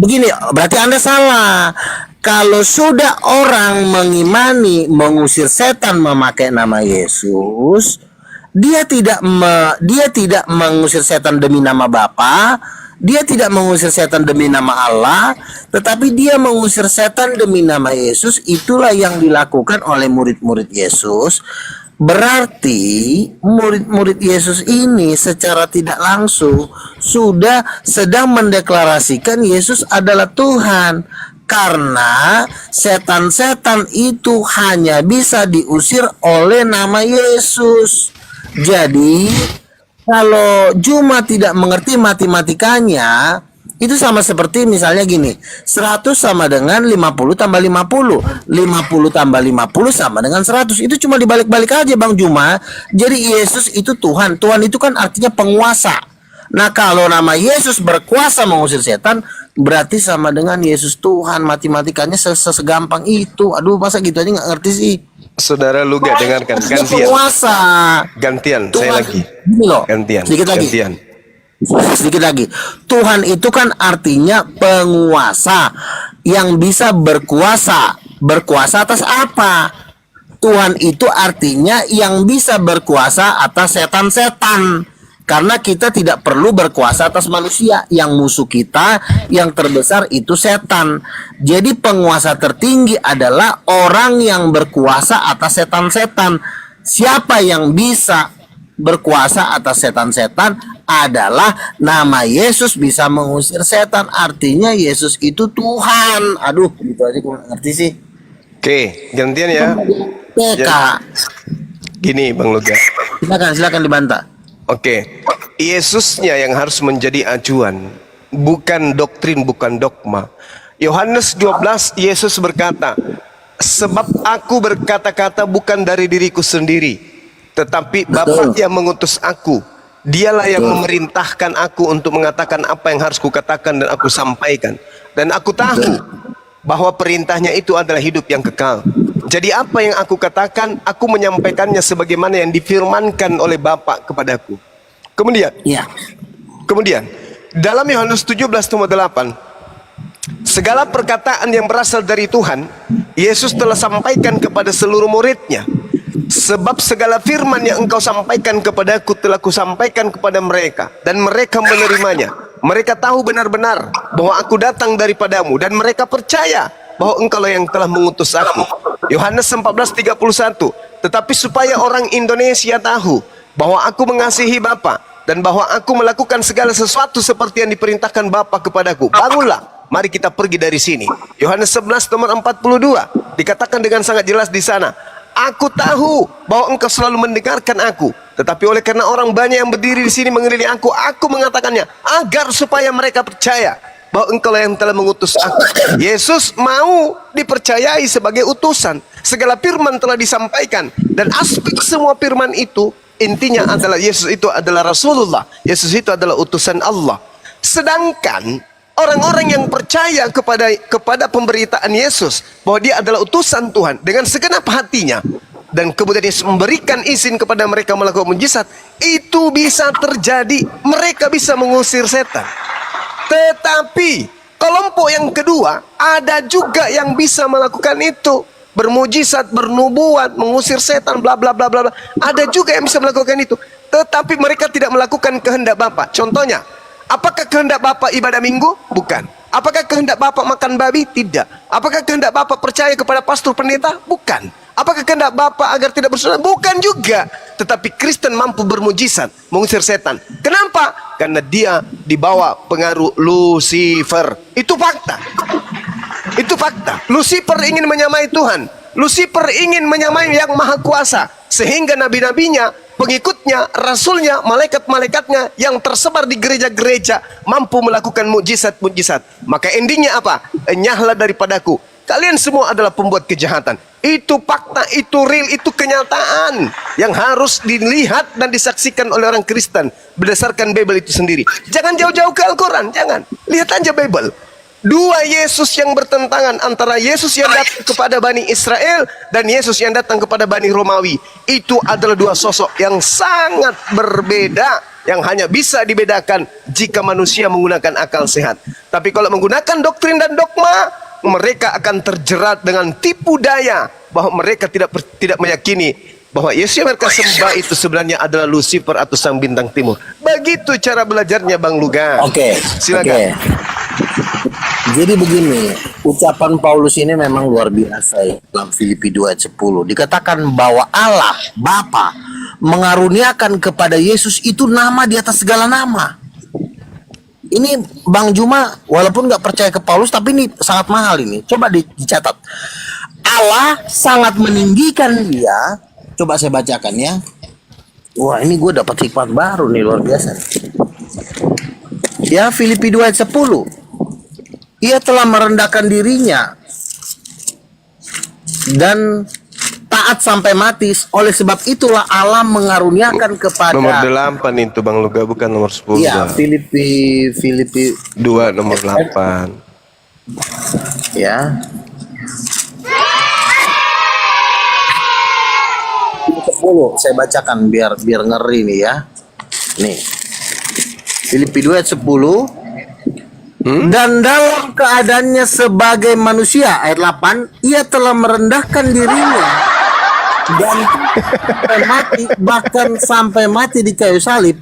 Begini, berarti Anda salah. Kalau sudah orang mengimani mengusir setan memakai nama Yesus, dia tidak mengusir setan demi nama Bapa, dia tidak mengusir setan demi nama Allah, tetapi dia mengusir setan demi nama Yesus. Itulah yang dilakukan oleh murid-murid Yesus. Berarti murid-murid Yesus ini secara tidak langsung sudah sedang mendeklarasikan Yesus adalah Tuhan. Karena setan-setan itu hanya bisa diusir oleh nama Yesus. Jadi kalau Juma tidak mengerti matematikanya, itu sama seperti misalnya gini, 100 sama dengan 50 tambah 50, 50 tambah 50 sama dengan 100. Itu cuma dibalik-balik aja Bang Juma. Jadi Yesus itu Tuhan. Tuhan itu kan artinya penguasa. Nah, kalau nama Yesus berkuasa mengusir setan, berarti sama dengan Yesus Tuhan. Matematikanya segampang itu. Aduh, masa gitu aja nggak ngerti sih. Saudara lu gak dengarkan? Gantian. Penguasa. Gantian, Tuhan, saya lagi. loh, Gantian. sedikit lagi. Gantian. Sedikit lagi. Tuhan itu kan artinya penguasa yang bisa berkuasa. Berkuasa atas apa? Tuhan itu artinya yang bisa berkuasa atas setan-setan. Karena kita tidak perlu berkuasa atas manusia. Yang musuh kita yang terbesar itu setan. Jadi penguasa tertinggi adalah orang yang berkuasa atas setan-setan. Siapa yang bisa berkuasa atas setan-setan adalah nama Yesus bisa mengusir setan. Artinya Yesus itu Tuhan. Aduh, gitu aja gue ngerti sih. Oke, gantian ya. TK. Gini Bang Luga. Silakan dibantah. Oke, Yesusnya yang harus menjadi acuan, bukan doktrin, bukan dogma. Yohanes 12, Yesus berkata, sebab aku berkata-kata bukan dari diriku sendiri, tetapi Bapa yang mengutus aku. Dialah yang memerintahkan aku untuk mengatakan apa yang harus kukatakan dan aku sampaikan. Dan aku tahu bahwa perintahnya itu adalah hidup yang kekal. Jadi apa yang aku katakan, aku menyampaikannya sebagaimana yang difirmankan oleh Bapa kepadaku. Kemudian, dalam Yohanes 17:8, segala perkataan yang berasal dari Tuhan, Yesus telah sampaikan kepada seluruh muridnya. Sebab segala firman yang engkau sampaikan kepadaku telah kusampaikan kepada mereka, dan mereka menerimanya. Mereka tahu benar-benar bahwa aku datang daripadamu, dan mereka percaya bahwa engkau yang telah mengutus aku. Yohanes 14:31. Tetapi supaya orang Indonesia tahu bahwa aku mengasihi Bapa dan bahwa aku melakukan segala sesuatu seperti yang diperintahkan Bapa kepadaku, bangunlah, mari kita pergi dari sini. Yohanes 11:42 dikatakan dengan sangat jelas di sana, aku tahu bahwa engkau selalu mendengarkan aku, tetapi oleh karena orang banyak yang berdiri di sini mengelilingi aku mengatakannya agar supaya mereka percaya bahwa engkau yang telah mengutus aku. Yesus mau dipercayai sebagai utusan. Segala firman telah disampaikan, dan aspek semua firman itu intinya adalah Yesus itu adalah Rasulullah. Yesus itu adalah utusan Allah. Sedangkan orang-orang yang percaya kepada pemberitaan Yesus bahwa dia adalah utusan Tuhan dengan segenap hatinya, dan kemudian Yesus memberikan izin kepada mereka melakukan mujizat, itu bisa terjadi. Mereka bisa mengusir setan. Tetapi kelompok yang kedua ada juga yang bisa melakukan itu, bermujizat, bernubuat, mengusir setan, bla bla bla bla. Ada juga yang bisa melakukan itu, tetapi mereka tidak melakukan kehendak Bapa. Contohnya, Apakah kehendak Bapak ibadah minggu? Bukan. Apakah kehendak Bapak makan babi? Tidak. Apakah kehendak Bapak percaya kepada pastor pendeta? Bukan. Apakah kehendak Bapak agar tidak bersaudara? Bukan juga. Tetapi Kristen mampu bermujizat, mengusir setan. Kenapa? Karena dia dibawa pengaruh Lucifer. Itu fakta. Itu fakta. Lucifer ingin menyamai Tuhan. Lucifer ingin menyamai yang maha kuasa. Sehingga nabi-nabinya, pengikutnya, rasulnya, malaikat-malaikatnya yang tersebar di gereja-gereja mampu melakukan mujizat-mujizat. Maka endingnya apa? Enyahlah daripadaku. Kalian semua adalah pembuat kejahatan. Itu fakta, itu real, itu kenyataan yang harus dilihat dan disaksikan oleh orang Kristen berdasarkan Bible itu sendiri. Jangan jauh-jauh ke Al-Quran, jangan. Lihat aja Bible. Dua Yesus yang bertentangan, antara Yesus yang datang kepada Bani Israel dan Yesus yang datang kepada Bani Romawi. Itu adalah dua sosok yang sangat berbeda, yang hanya bisa dibedakan jika manusia menggunakan akal sehat. Tapi kalau menggunakan doktrin dan dogma, mereka akan terjerat dengan tipu daya bahwa mereka tidak meyakini bahwa Yesus yang mereka sembah itu sebenarnya adalah Lucifer atau sang bintang timur. Begitu cara belajarnya Bang Luga. Oke. Silakan. Jadi begini, ucapan Paulus ini memang luar biasa ya. Dalam Filipi 2 ayat 10 dikatakan bahwa Allah Bapa mengaruniakan kepada Yesus itu nama di atas segala nama. Ini Bang Juma walaupun nggak percaya ke Paulus, tapi ini sangat mahal ini. Coba dicatat. Allah sangat meninggikan dia. Coba saya bacakan ya. Wah, ini gue dapat hikmat baru nih, luar biasa. Ya, Filipi 2 ayat 10. Ia telah merendahkan dirinya dan taat sampai mati. Oleh sebab itulah Allah mengaruniakan kepada Nomor 8 itu Bang Luga, bukan nomor 10. Iya, Filipi 2 nomor 8. Ya. 10 saya bacakan biar ngeri nih ya. Nih. Filipi 2 ayat 10. Dan dalam keadaannya sebagai manusia, ayat 8, ia telah merendahkan dirinya dan sampai mati, bahkan sampai mati di kayu salib.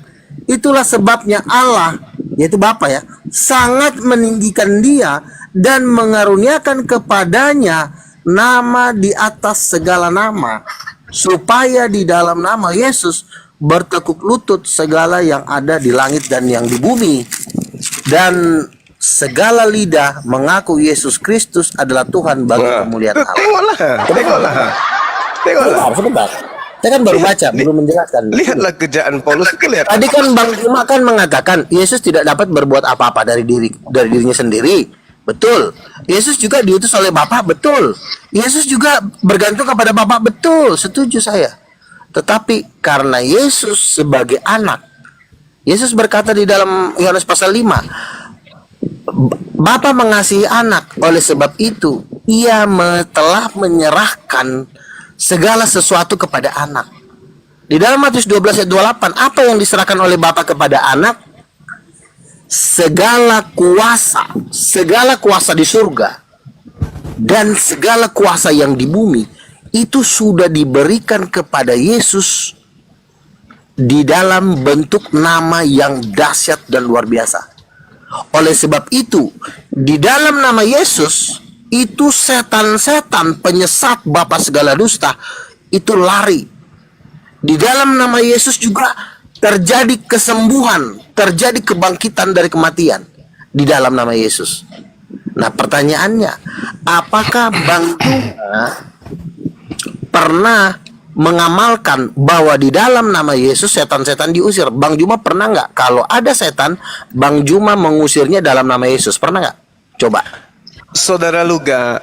Itulah sebabnya Allah, yaitu Bapa ya, sangat meninggikan dia dan mengaruniakan kepadanya nama di atas segala nama, supaya di dalam nama Yesus bertekuk lutut segala yang ada di langit dan yang di bumi, dan segala lidah mengaku Yesus Kristus adalah Tuhan bagi kemuliaan Allah. Tengoklah. Sebentar. Saya kan baru baca, belum menjelaskan. Lihatlah kerjaan Paulus itu, lihat. Tadi kan Bang Juma kan mengatakan Yesus tidak dapat berbuat apa-apa dari dirinya sendiri. Betul. Yesus juga diutus oleh Bapa, betul. Yesus juga bergantung kepada Bapa, betul. Setuju saya. Tetapi karena Yesus sebagai anak, Yesus berkata di dalam Yohanes pasal 5, Bapa mengasihi anak, oleh sebab itu ia telah menyerahkan segala sesuatu kepada anak. Di dalam Matius 12 ayat 28, apa yang diserahkan oleh Bapa kepada anak? Segala kuasa di surga dan segala kuasa yang di bumi itu sudah diberikan kepada Yesus di dalam bentuk nama yang dahsyat dan luar biasa. Oleh sebab itu, di dalam nama Yesus, itu setan-setan penyesat bapa segala dusta, itu lari. Di dalam nama Yesus juga terjadi kesembuhan, terjadi kebangkitan dari kematian. Di dalam nama Yesus. Nah pertanyaannya, apakah Bang Juma pernah mengamalkan bahwa di dalam nama Yesus setan-setan diusir? Bang Juma pernah nggak kalau ada setan, Bang Juma mengusirnya dalam nama Yesus? Pernah nggak? Coba. Saudara Luga,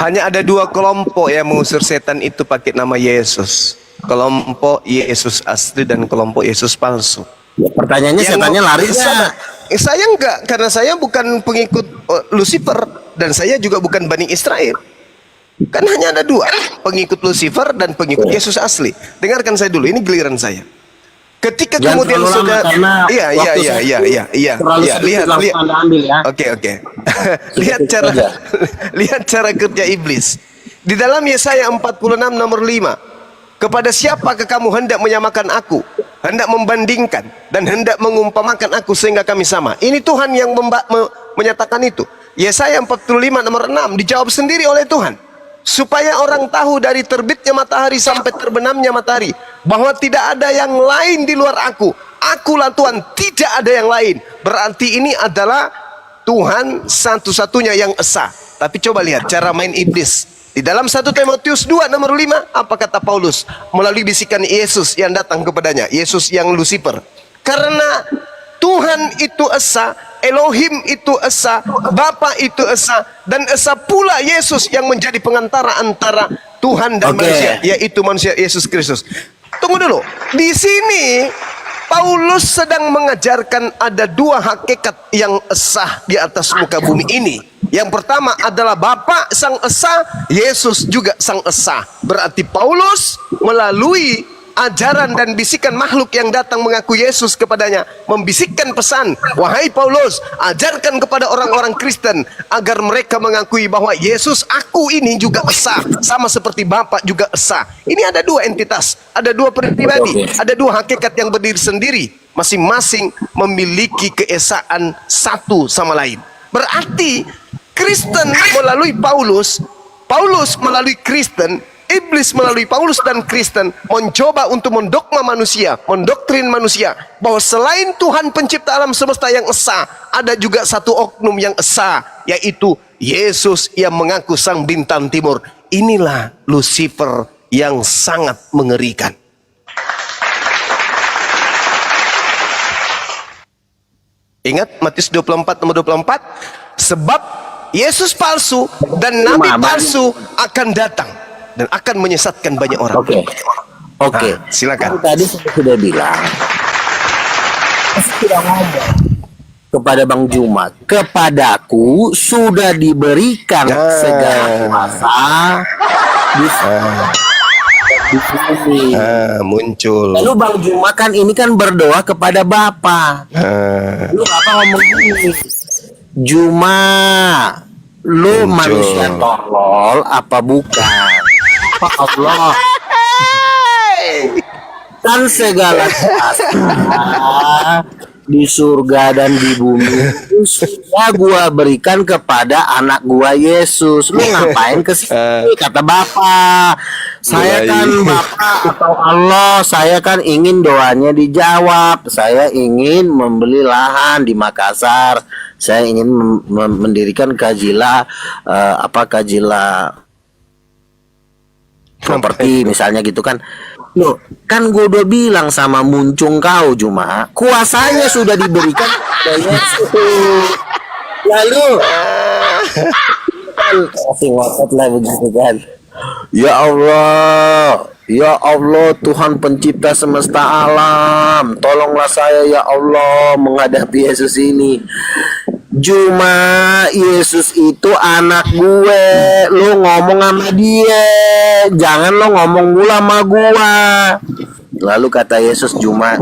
hanya ada dua kelompok yang mengusir setan itu pakai nama Yesus. Kelompok Yesus asli dan kelompok Yesus palsu. Ya, pertanyaannya setannya lari nggak? Saya enggak, karena saya bukan pengikut Lucifer dan saya juga bukan Bani Israel. Kan hanya ada dua, pengikut Lucifer dan pengikut Yesus asli. Dengarkan saya dulu, ini giliran saya. Ketika jangan kemudian sudah, iya, lihat. Oke. lihat cara kerja iblis. Di dalam Yesaya 46 nomor 5. Kepada siapakah kamu hendak menyamakan aku? hendak membandingkan dan hendak mengumpamakan aku sehingga kami sama. Ini Tuhan yang menyatakan itu. Yesaya 45 nomor 6 dijawab sendiri oleh Tuhan. Supaya orang tahu dari terbitnya matahari sampai terbenamnya matahari, bahwa tidak ada yang lain di luar aku. Akulah Tuhan, tidak ada yang lain. Berarti ini adalah Tuhan satu-satunya yang esa. Tapi coba lihat cara main iblis. Di dalam 1 Timotius 2 nomor 5, apa kata Paulus? Melalui bisikan Yesus yang datang kepadanya, Yesus yang Lucifer. Karena Tuhan itu esa, Elohim itu esa, Bapa itu esa, dan esa pula Yesus yang menjadi pengantara antara Tuhan dan manusia, yaitu manusia Yesus Kristus. Tunggu dulu. Di sini Paulus sedang mengajarkan ada dua hakikat yang esa di atas muka bumi ini. Yang pertama adalah Bapa Sang Esa, Yesus juga Sang Esa. Berarti Paulus melalui ajaran dan bisikan makhluk yang datang mengaku Yesus kepadanya, membisikkan pesan, wahai Paulus, ajarkan kepada orang-orang Kristen agar mereka mengakui bahwa Yesus aku ini juga esa, sama seperti Bapa juga esa. Ini ada dua entitas, ada dua pribadi, ada dua hakikat yang berdiri sendiri, masing-masing memiliki keesaan satu sama lain. Berarti Kristen melalui Paulus, Paulus melalui Kristen, iblis melalui Paulus dan Kristen mencoba untuk mendogma manusia, mendoktrin manusia bahwa selain Tuhan pencipta alam semesta yang esa, ada juga satu oknum yang esa, yaitu Yesus yang mengaku sang bintang timur. Inilah Lucifer yang sangat mengerikan. Ingat Matius 24 nomor 24, sebab Yesus palsu dan nabi palsu akan datang dan akan menyesatkan banyak orang. Oke. Silakan. Tadi saya sudah bilang, sudah ngomong kepada Bang Juma, kepadaku sudah diberikan segala kuasa di sini. Muncul. Lalu Bang Juma kan ini kan berdoa kepada Bapa. Lu apa ngomong gini? Juma, lu manusia tolol apa bukan? Pak Allah, kan segala kuasa di surga dan di bumi itu sudah gua berikan kepada anak gua Yesus. Lu ngapain ke sini? Kata Bapak, saya kan Bapak atau Allah, saya kan ingin doanya dijawab. Saya ingin membeli lahan di Makassar. Saya ingin mendirikan Kajila properti misalnya gitu kan. Loh, kan gue udah bilang sama muncung kau Juma, kuasanya sudah diberikan kepada Yesus. Lalu kan kasih ngotot lah begitu kan. Ya Allah Tuhan pencipta semesta alam, tolonglah saya ya Allah menghadapi Yesus ini. Juma, Yesus itu anak gue, lu ngomong sama dia, jangan lo ngomong mulu sama gua. Lalu kata Yesus, Juma,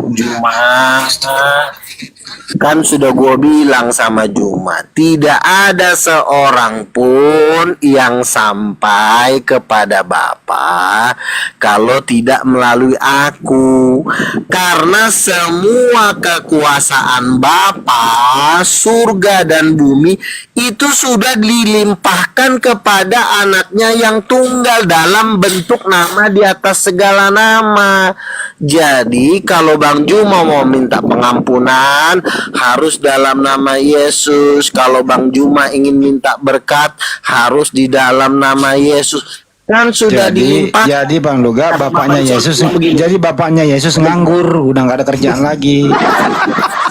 kan sudah gue bilang sama Juma, tidak ada seorang pun yang sampai kepada Bapa kalau tidak melalui aku, karena semua kekuasaan Bapa, surga dan bumi itu sudah dilimpahkan kepada anaknya yang tunggal dalam bentuk nama di atas segala nama. Jadi kalau Bang Juma mau minta pengampunan harus dalam nama Yesus. Kalau Bang Juma ingin minta berkat harus di dalam nama Yesus. Kan sudah dilimpah. Jadi Bang Luga bapaknya Yesus, jadi bapaknya Yesus nganggur, udah nggak ada kerjaan lagi.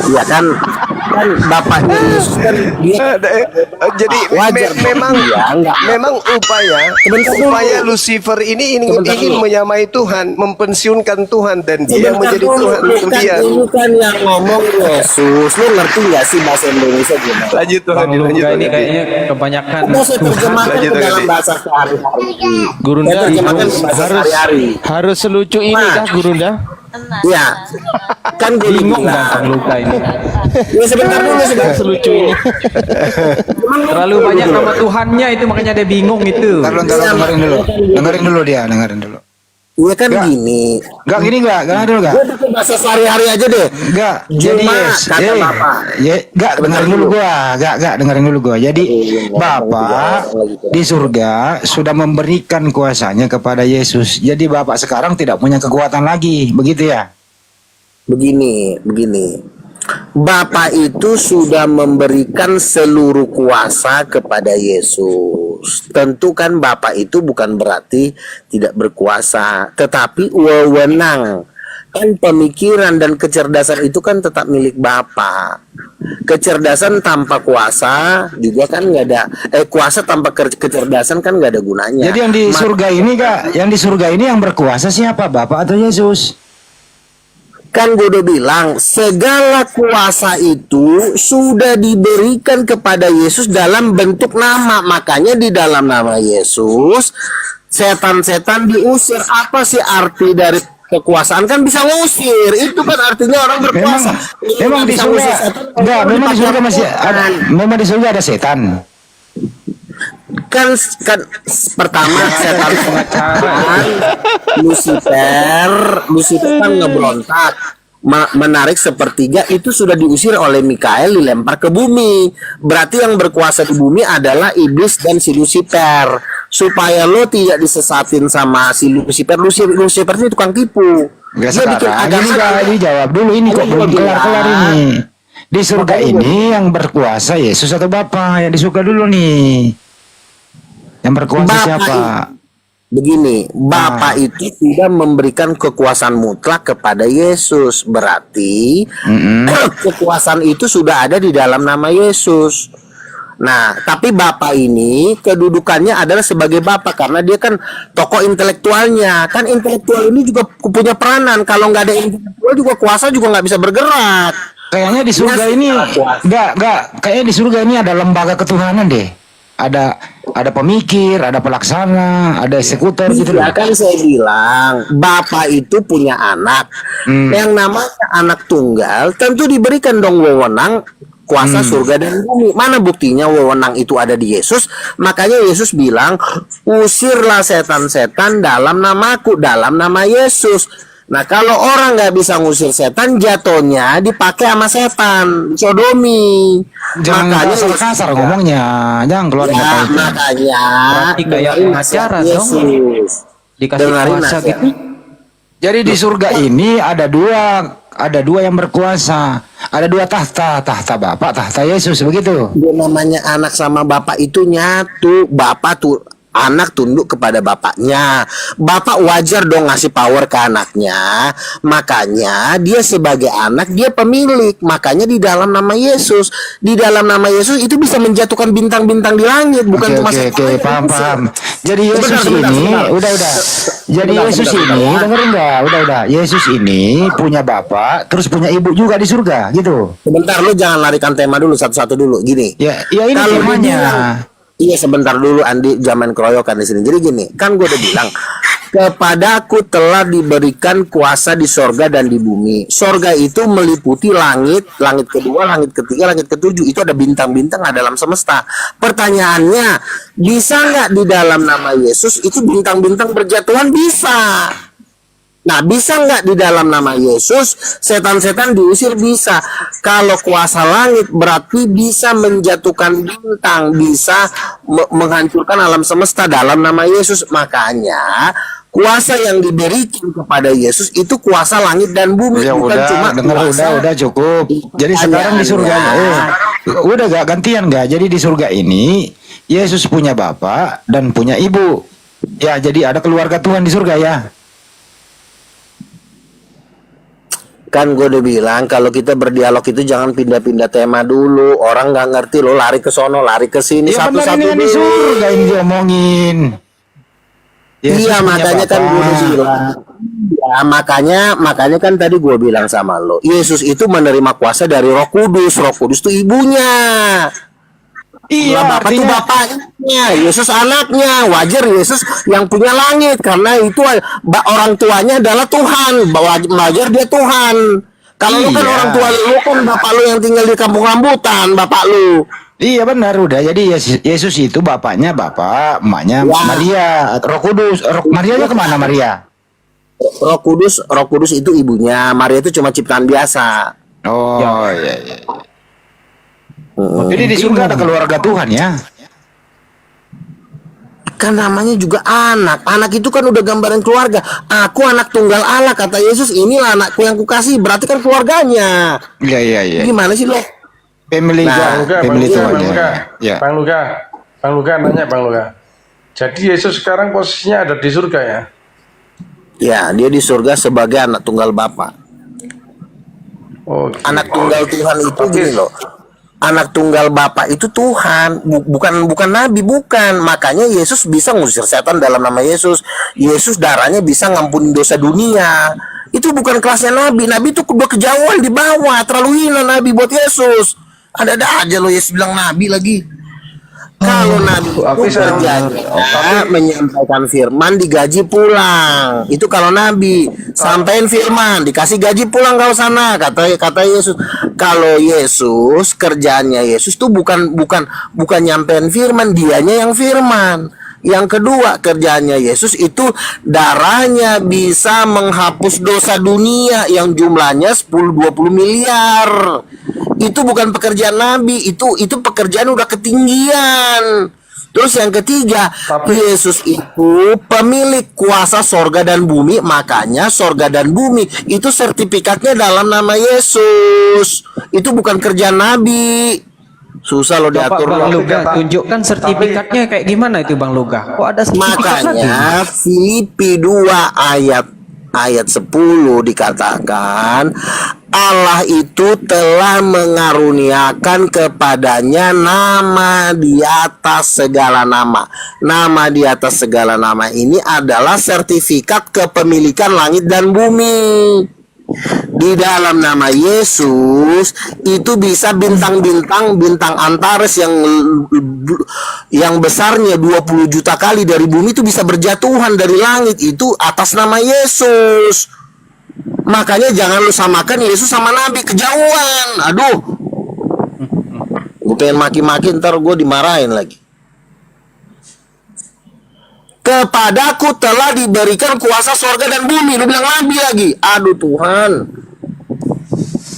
Ya kan bapaknya Yesus kan dia jadi memang upaya Lucifer ini ingin menyamai Tuhan, mempensiunkan Tuhan, dan dia menjadi Tuhan untuk dia. Itu kan yang ngomong Yesus. Lu ngerti nggak sih bahasa Indonesia gimana? Lanjut Tuhan, lanjut. Ini kayaknya kebanyakan. Saya terjemahkan ke dalam bahasa sehari-hari. Gurunda harus selucu ini kah Gurunda? Iya. Kan gue Bingung bilang. Bang Luka ini. Ya sebentar dulu Selucu ini. Terlalu banyak nama Tuhannya itu makanya dia bingung itu. Dengerin dulu dia, dengerin dulu. Iya kan Nggak. gini. Enggak gini enggak dulu enggak. Gue pakai bahasa sehari-hari aja deh. Enggak, jadi Cuma yes, kata Bapak. ya, enggak dengerin dulu gua, enggak dengerin dulu gua. Jadi Bapak di surga sudah memberikan kuasanya kepada Yesus. Jadi Bapak sekarang tidak punya kekuatan lagi, begitu ya? Begini. Bapak itu sudah memberikan seluruh kuasa kepada Yesus. Tentu kan Bapak itu bukan berarti tidak berkuasa, tetapi wewenang. Kan pemikiran dan kecerdasan itu kan tetap milik Bapak. Kecerdasan tanpa kuasa juga kan nggak ada. Kuasa tanpa kecerdasan kan nggak ada gunanya. Jadi yang di surga ini Kak, yang di surga ini yang berkuasa siapa? Bapak atau Yesus? Kan gue udah bilang, segala kuasa itu sudah diberikan kepada Yesus dalam bentuk nama. Makanya di dalam nama Yesus, setan-setan diusir. Apa sih arti dari kekuasaan? Kan bisa ngusir. Itu kan artinya orang berkuasa. Memang di surga enggak, memang di surga masih ada, memang di surga ada setan. Kan pertama setan Lucifer kan ngebrontak menarik sepertiga, itu sudah diusir oleh Mikael, dilempar ke bumi. Berarti yang berkuasa di bumi adalah iblis dan si Lucifer. Supaya lo tidak disesatin sama si Lucifer. Lucifer itu tukang tipu. Enggak Dia bikin sekarang. agama. Ini Kak, ini jawab dulu ini kok belum kelar-kelar ini. Di surga ini yang berkuasa Yesus atau Bapa? Yang di surga dulu nih. Yang berkuasa Bapak siapa? Begini, Bapak itu sudah memberikan kekuasaan mutlak kepada Yesus. Berarti kekuasaan itu sudah ada di dalam nama Yesus. Nah, tapi Bapak ini kedudukannya adalah sebagai Bapak karena dia kan tokoh intelektualnya. Kan intelektual ini juga punya peranan. Kalau nggak ada intelektual juga kuasa juga nggak bisa bergerak. Kayaknya di surga ini enggak, kayaknya di surga ini ada lembaga ketuhanan deh. Ada pemikir, ada pelaksana, ada eksekutor gitu loh. Ya kan saya bilang, Bapak itu punya anak. Yang namanya anak tunggal tentu diberikan dong wewenang kuasa surga dan bumi. Mana buktinya wewenang itu ada di Yesus? Makanya Yesus bilang, usirlah setan-setan dalam namaku, dalam nama Yesus. Nah, kalau orang nggak bisa ngusir setan, jatuhnya dipakai sama setan, sodomi. Jangan kasar ngomongnya, jangan keluar kata itu. Makanya Berarti kayak pengacara dong. Dikasih kuasa gitu. Jadi di surga ini ada dua yang berkuasa. Ada dua tahta Bapak, tahta Yesus, begitu. Dia namanya anak sama bapak itu nyatu. Bapak tuh anak tunduk kepada bapaknya. Bapak wajar dong ngasih power ke anaknya. Makanya dia sebagai anak dia pemilik. Makanya di dalam nama Yesus, di dalam nama Yesus itu bisa menjatuhkan bintang-bintang di langit, bukan cuma Oke, paham. Jadi Yesus ini udah. Jadi Yesus ini dengerin enggak? Udah. Yesus ini punya bapak, terus punya ibu juga di surga, gitu. Sebentar, lu jangan larikan tema dulu satu-satu dulu. Gini. Ya ini Kalau temanya. dibilang- Iya sebentar dulu Andi, zaman keroyokan di sini. Jadi gini, kan gue udah bilang kepadaku telah diberikan kuasa di sorga dan di bumi. Sorga itu meliputi langit, langit kedua, langit ketiga, langit ketujuh. Itu ada bintang-bintang ada dalam semesta. Pertanyaannya, bisa nggak di dalam nama Yesus itu bintang-bintang berjatuhan? Bisa. Nah, bisa nggak di dalam nama Yesus setan-setan diusir? Bisa. Kalau kuasa langit berarti bisa menjatuhkan bintang, bisa menghancurkan alam semesta dalam nama Yesus. Makanya kuasa yang diberikan kepada Yesus itu kuasa langit dan bumi, Ya bukan udah, cuma udah cukup. Jadi sekarang di surga udah gak gantian gak? Jadi di surga ini Yesus punya bapak dan punya ibu. Ya, jadi ada keluarga Tuhan di surga ya. Kan gue udah bilang kalau kita berdialog itu jangan pindah-pindah tema dulu. Orang nggak ngerti lo lari ke sono, lari ke sini, Ya benar, satu-satu ini kan di dulu. surga ini diomongin. Yesus Iya, punya makanya kan gue udah bapak. bilang. Ya, makanya kan tadi gue bilang sama lo, Yesus itu menerima kuasa dari Roh Kudus. Roh Kudus itu ibunya. Iya, Bapak itu artinya bapaknya, Yesus anaknya. Wajar Yesus yang punya langit karena itu orang tuanya adalah Tuhan. Wajar dia Tuhan. Kalau lu kan Iya. orang tua lu kan bapak lu yang tinggal di kampung rambutan, bapak lu. iya benar udah. Jadi Yesus itu bapaknya bapak, emaknya Ya. Maria, Roh Kudus. Marianya kemana Maria? Roh Kudus itu ibunya, Maria itu cuma ciptaan biasa. Oh iya iya. Jadi di surga ada keluarga Tuhan ya. Kan namanya juga anak. Anak itu kan udah gambaran keluarga. Aku anak tunggal Allah, kata Yesus. Inilah anakku yang kukasih. Berarti kan keluarganya. Iya iya iya. Gimana sih lo? Family family Tuhan ya. Bang Luka nanya Bang Luka. Jadi Yesus sekarang posisinya ada di surga ya? Ya, dia di surga sebagai anak tunggal Bapa. Oh, gitu. Anak tunggal Tuhan itu gini loh. Anak tunggal Bapa itu Tuhan, bukan nabi, bukan. Makanya Yesus bisa ngusir setan dalam nama Yesus. Yesus darahnya bisa ngampuni dosa dunia. Itu bukan kelasnya nabi. Nabi itu udah kejauhan di bawah, terlalu hina nabi buat Yesus. Ada aja lo Yesus bilang nabi lagi. Kalau nabi itu kerjanya menyampaikan firman, digaji pulang. Itu kalau nabi sampaikan firman, dikasih gaji pulang kau sana, kata Yesus. Kalau Yesus, kerjaannya Yesus tuh bukan nyampein firman, dianya yang firman. Yang kedua, kerjaannya Yesus itu darahnya bisa menghapus dosa dunia yang jumlahnya 10-20 miliar. Itu bukan pekerjaan nabi, itu pekerjaan udah ketinggian. Terus yang ketiga, Yesus itu pemilik kuasa sorga dan bumi. Makanya sorga dan bumi itu sertifikatnya dalam nama Yesus. Itu bukan kerjaan nabi. Susah lo diatur. Bang Luga, tunjukkan sertifikatnya kayak gimana itu Bang Luga? Kok ada sertifikat lagi? Makanya Filipi 2 ayat 10 dikatakan Allah itu telah mengaruniakan kepadanya nama di atas segala nama. Nama di atas segala nama ini adalah sertifikat kepemilikan langit dan bumi. Di dalam nama Yesus itu bisa bintang Antares yang besarnya 20 juta kali dari bumi itu bisa berjatuhan dari langit, itu atas nama Yesus. Makanya jangan lu samakan Yesus sama nabi, kejauhan. Aduh, gue pengen maki-maki ntar gue dimarahin lagi. Kepadaku telah diberikan kuasa sorga dan bumi. Lu bilang nabi lagi. Aduh Tuhan.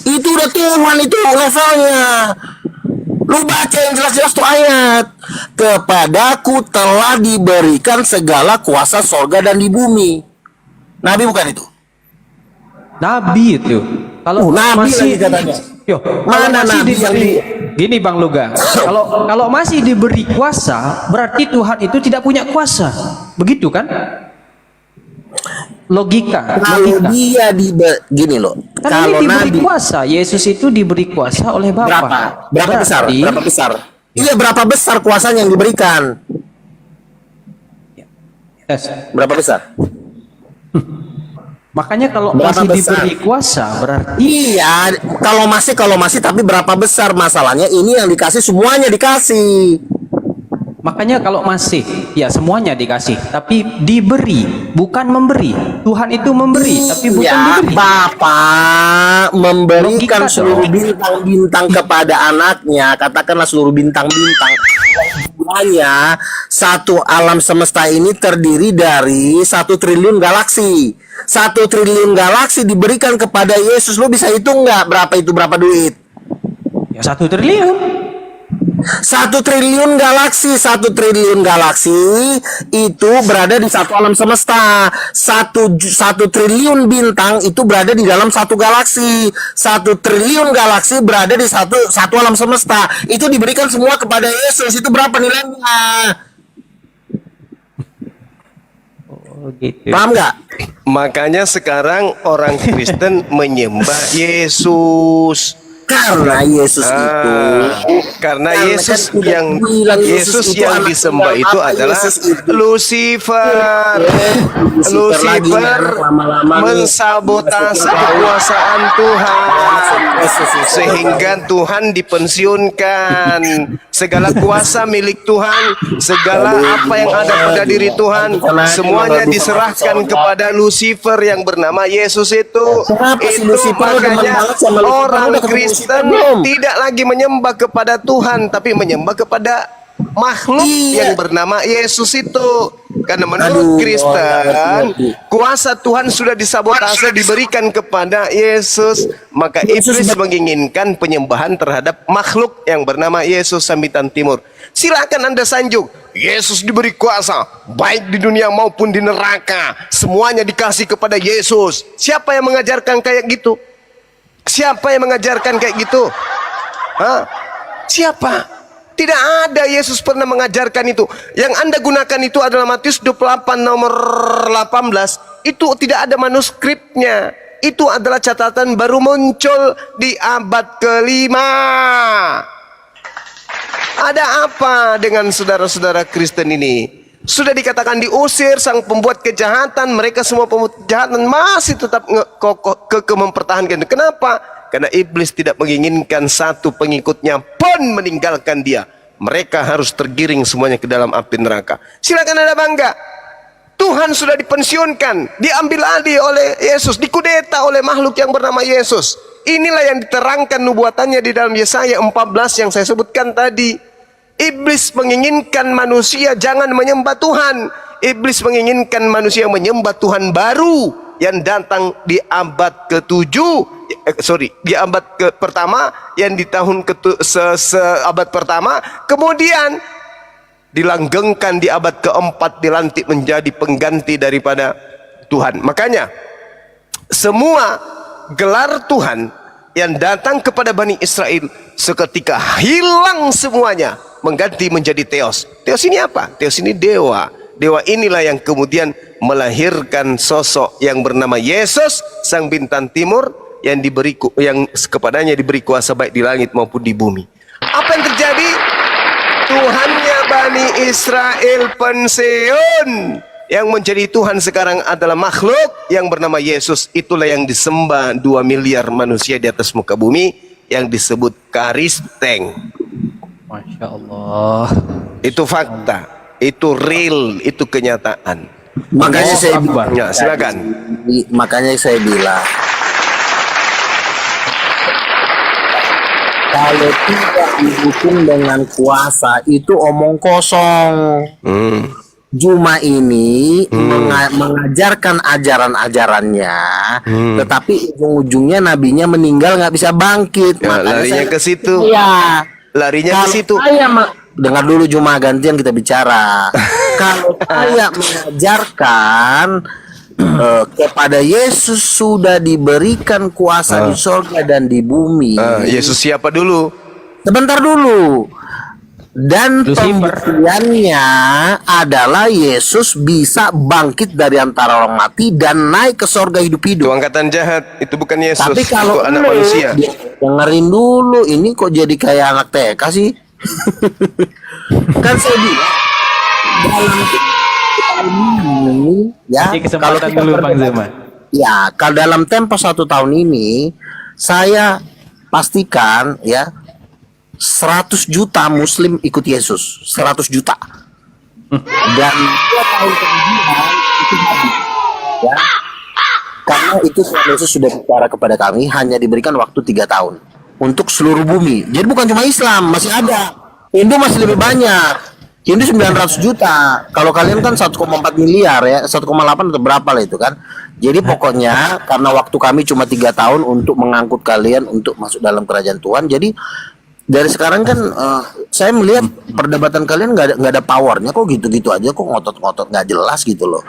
Itu udah Tuhan, itu levelnya. Lu baca yang jelas-jelas tuh ayat. Kepadaku telah diberikan segala kuasa sorga dan di bumi. Nabi bukan itu? Nabi itu. Kalau nabi masih lagi katanya. Yo, Mana masih nabi diberi, gini Bang Luga, kalau masih diberi kuasa, berarti Tuhan itu tidak punya kuasa, begitu kan? Logika. Kalau dia gini loh. Kan Kalau ini diberi nabi kuasa, Yesus itu diberi kuasa oleh Bapa. Berapa besar? Iya, berapa besar kuasanya yang diberikan? Yes. Berapa besar? Makanya kalau Berapa masih besar? diberi kuasa berarti Iya, kalau masih tapi berapa besar masalahnya? Ini yang dikasih semuanya dikasih. makanya kalau masih ya semuanya dikasih, tapi diberi bukan memberi. Tuhan itu memberi tapi bukan Ya, diberi. Bapak memberikan Logika seluruh dong. bintang-bintang kepada anaknya. Katakanlah seluruh bintang-bintang. Semuanya, satu alam semesta ini terdiri dari 1 triliun galaksi. 1 triliun galaksi diberikan kepada Yesus. Lo bisa hitung nggak berapa itu, berapa duit? Ya 1 triliun. 1 triliun galaksi, 1 triliun galaksi itu berada di satu alam semesta. 1 triliun bintang itu berada di dalam satu galaksi. 1 triliun galaksi berada di satu alam semesta. Itu diberikan semua kepada Yesus. Itu berapa nilainya? Oh, gitu. Paham nggak? Makanya sekarang orang Kristen menyembah Yesus. Karena Yesus itu Karena Yesus kan udah yang bilang Yesus itu yang anak disembah tunggal itu Bapa, adalah Yesus itu. Lucifer. lagi, Lucifer anak lama-lama nih. mensabotase kekuasaan Tuhan sehingga Tuhan dipensiunkan. Segala kuasa milik Tuhan, segala apa yang ada pada diri Tuhan semuanya diserahkan kepada Lucifer yang bernama Yesus itu. Kenapa si Itu Lucifer udah demen makanya banget sama Lucifer? orang Udah ketemu Kristen Lucifer belum? tidak lagi menyembah kepada Tuhan tapi menyembah kepada makhluk Iya. yang bernama Yesus itu. Karena menurut Aduh, Kristen, ngerti. kuasa Tuhan sudah disabotase diberikan kepada Yesus, maka iblis menginginkan penyembahan terhadap makhluk yang bernama Yesus sambitan timur. Silakan Anda sanjung, Yesus diberi kuasa baik di dunia maupun di neraka, semuanya dikasih kepada Yesus. Siapa yang mengajarkan kayak gitu? Siapa yang mengajarkan kayak gitu? Hah? Siapa? Tidak ada, Yesus pernah mengajarkan itu. Yang Anda gunakan itu adalah Matius 28 nomor 18. Itu tidak ada manuskripnya. Itu adalah catatan baru muncul di abad ke-5. Ada apa dengan saudara-saudara Kristen ini? Sudah dikatakan diusir sang pembuat kejahatan, mereka semua pembuat kejahatan masih tetap kokoh mempertahankan. Kenapa? Karena iblis tidak menginginkan satu pengikutnya pun meninggalkan dia. Mereka harus tergiring semuanya ke dalam api neraka. Silakan Anda bangga. Tuhan sudah dipensiunkan, diambil alih oleh Yesus, dikudeta oleh makhluk yang bernama Yesus. Inilah yang diterangkan nubuatannya di dalam Yesaya 14 yang saya sebutkan tadi. Iblis menginginkan manusia jangan menyembah Tuhan. Iblis menginginkan manusia menyembah Tuhan baru yang datang di abad ke-7, di abad pertama, yang di tahun abad pertama, kemudian dilanggengkan di abad keempat, dilantik menjadi pengganti daripada Tuhan. Makanya semua gelar Tuhan yang datang kepada Bani Israel seketika hilang semuanya, mengganti menjadi Theos. Theos ini apa? Theos ini dewa. Dewa inilah yang kemudian melahirkan sosok yang bernama Yesus, sang bintang timur, yang kepadanya diberi kuasa baik di langit maupun di bumi. Apa yang terjadi? Tuhannya Bani Israel pensiun. Yang menjadi Tuhan sekarang adalah makhluk yang bernama Yesus. Itulah yang disembah 2 miliar manusia di atas muka bumi, yang disebut Karisteng. Masya Allah. Itu fakta, itu real, itu kenyataan. Makanya saya bilang, Ya, silakan. makanya saya bilang, kalau tidak didukung dengan kuasa itu omong kosong. Juma ini mengajarkan ajaran-ajarannya, tetapi ujung-ujungnya nabinya meninggal, nggak bisa bangkit. Ya, larinya ke situ. Iya. Larinya ke situ. Dengar dulu Juma, gantian kita bicara. Kalau saya mengajarkan kepada Yesus sudah diberikan kuasa di surga dan di bumi. Yesus siapa dulu? Sebentar dulu. Dan pembuktiannya adalah Yesus bisa bangkit dari antara orang mati dan naik ke surga Itu hidup-hidup. angkatan jahat, itu bukan Yesus. Tapi kalau itu anak manusia. dengerin dulu, ini kok jadi kayak anak TK sih? Kan saya bilang dalam ini ya, Kasih kesempatan dulu Bang Zema. ya, kalau dalam tempo 1 tahun ini saya pastikan ya 100 juta Muslim ikut Yesus, 100 juta. Dan 2 tahun kemudian itu habis, ya. Karena itu Yesus sudah bicara kepada kami, hanya diberikan waktu 3 tahun untuk seluruh bumi. Jadi bukan cuma Islam, masih ada. Hindu masih lebih banyak. Hindu 900 juta. Kalau kalian kan 1,4 miliar ya, 1,8 atau berapa lah itu kan. Jadi pokoknya karena waktu kami cuma 3 tahun untuk mengangkut kalian untuk masuk dalam kerajaan Tuhan. Jadi dari sekarang kan saya melihat perdebatan kalian nggak ada powernya, kok gitu-gitu aja, kok ngotot-ngotot nggak jelas gitu loh.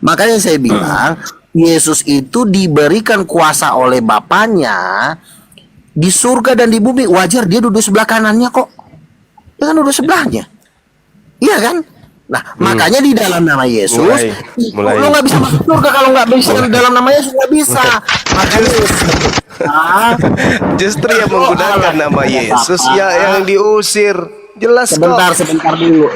Makanya saya bilang Yesus itu diberikan kuasa oleh Bapaknya di surga dan di bumi. Wajar dia duduk sebelah kanannya kok, dia kan duduk sebelahnya, iya kan? Nah makanya di dalam nama Yesus mulai. lo nggak bisa masuk surga kalau nggak bisa di dalam nama Yesus, nggak bisa. Makanya Justru yang menggunakan nama Yesus ya yang diusir. Jelas sebentar dulu.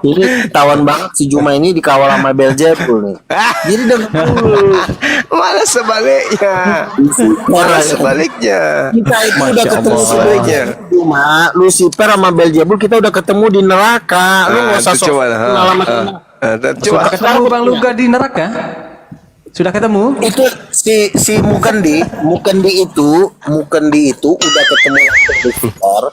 Ini tawan banget si Juma ini dikawal sama Beelzebul nih. Jadi dulu. Malah sebaliknya. Malah sebaliknya. Kita itu udah ketemu sebaliknya. Juma, Lucifer sama Beelzebul kita udah ketemu di neraka. Lu nggak usah itu coba lah. Coba. Sudah ketemu Bang Luga di neraka? Sudah ketemu? Itu si Mukendi itu udah ketemu Lucifer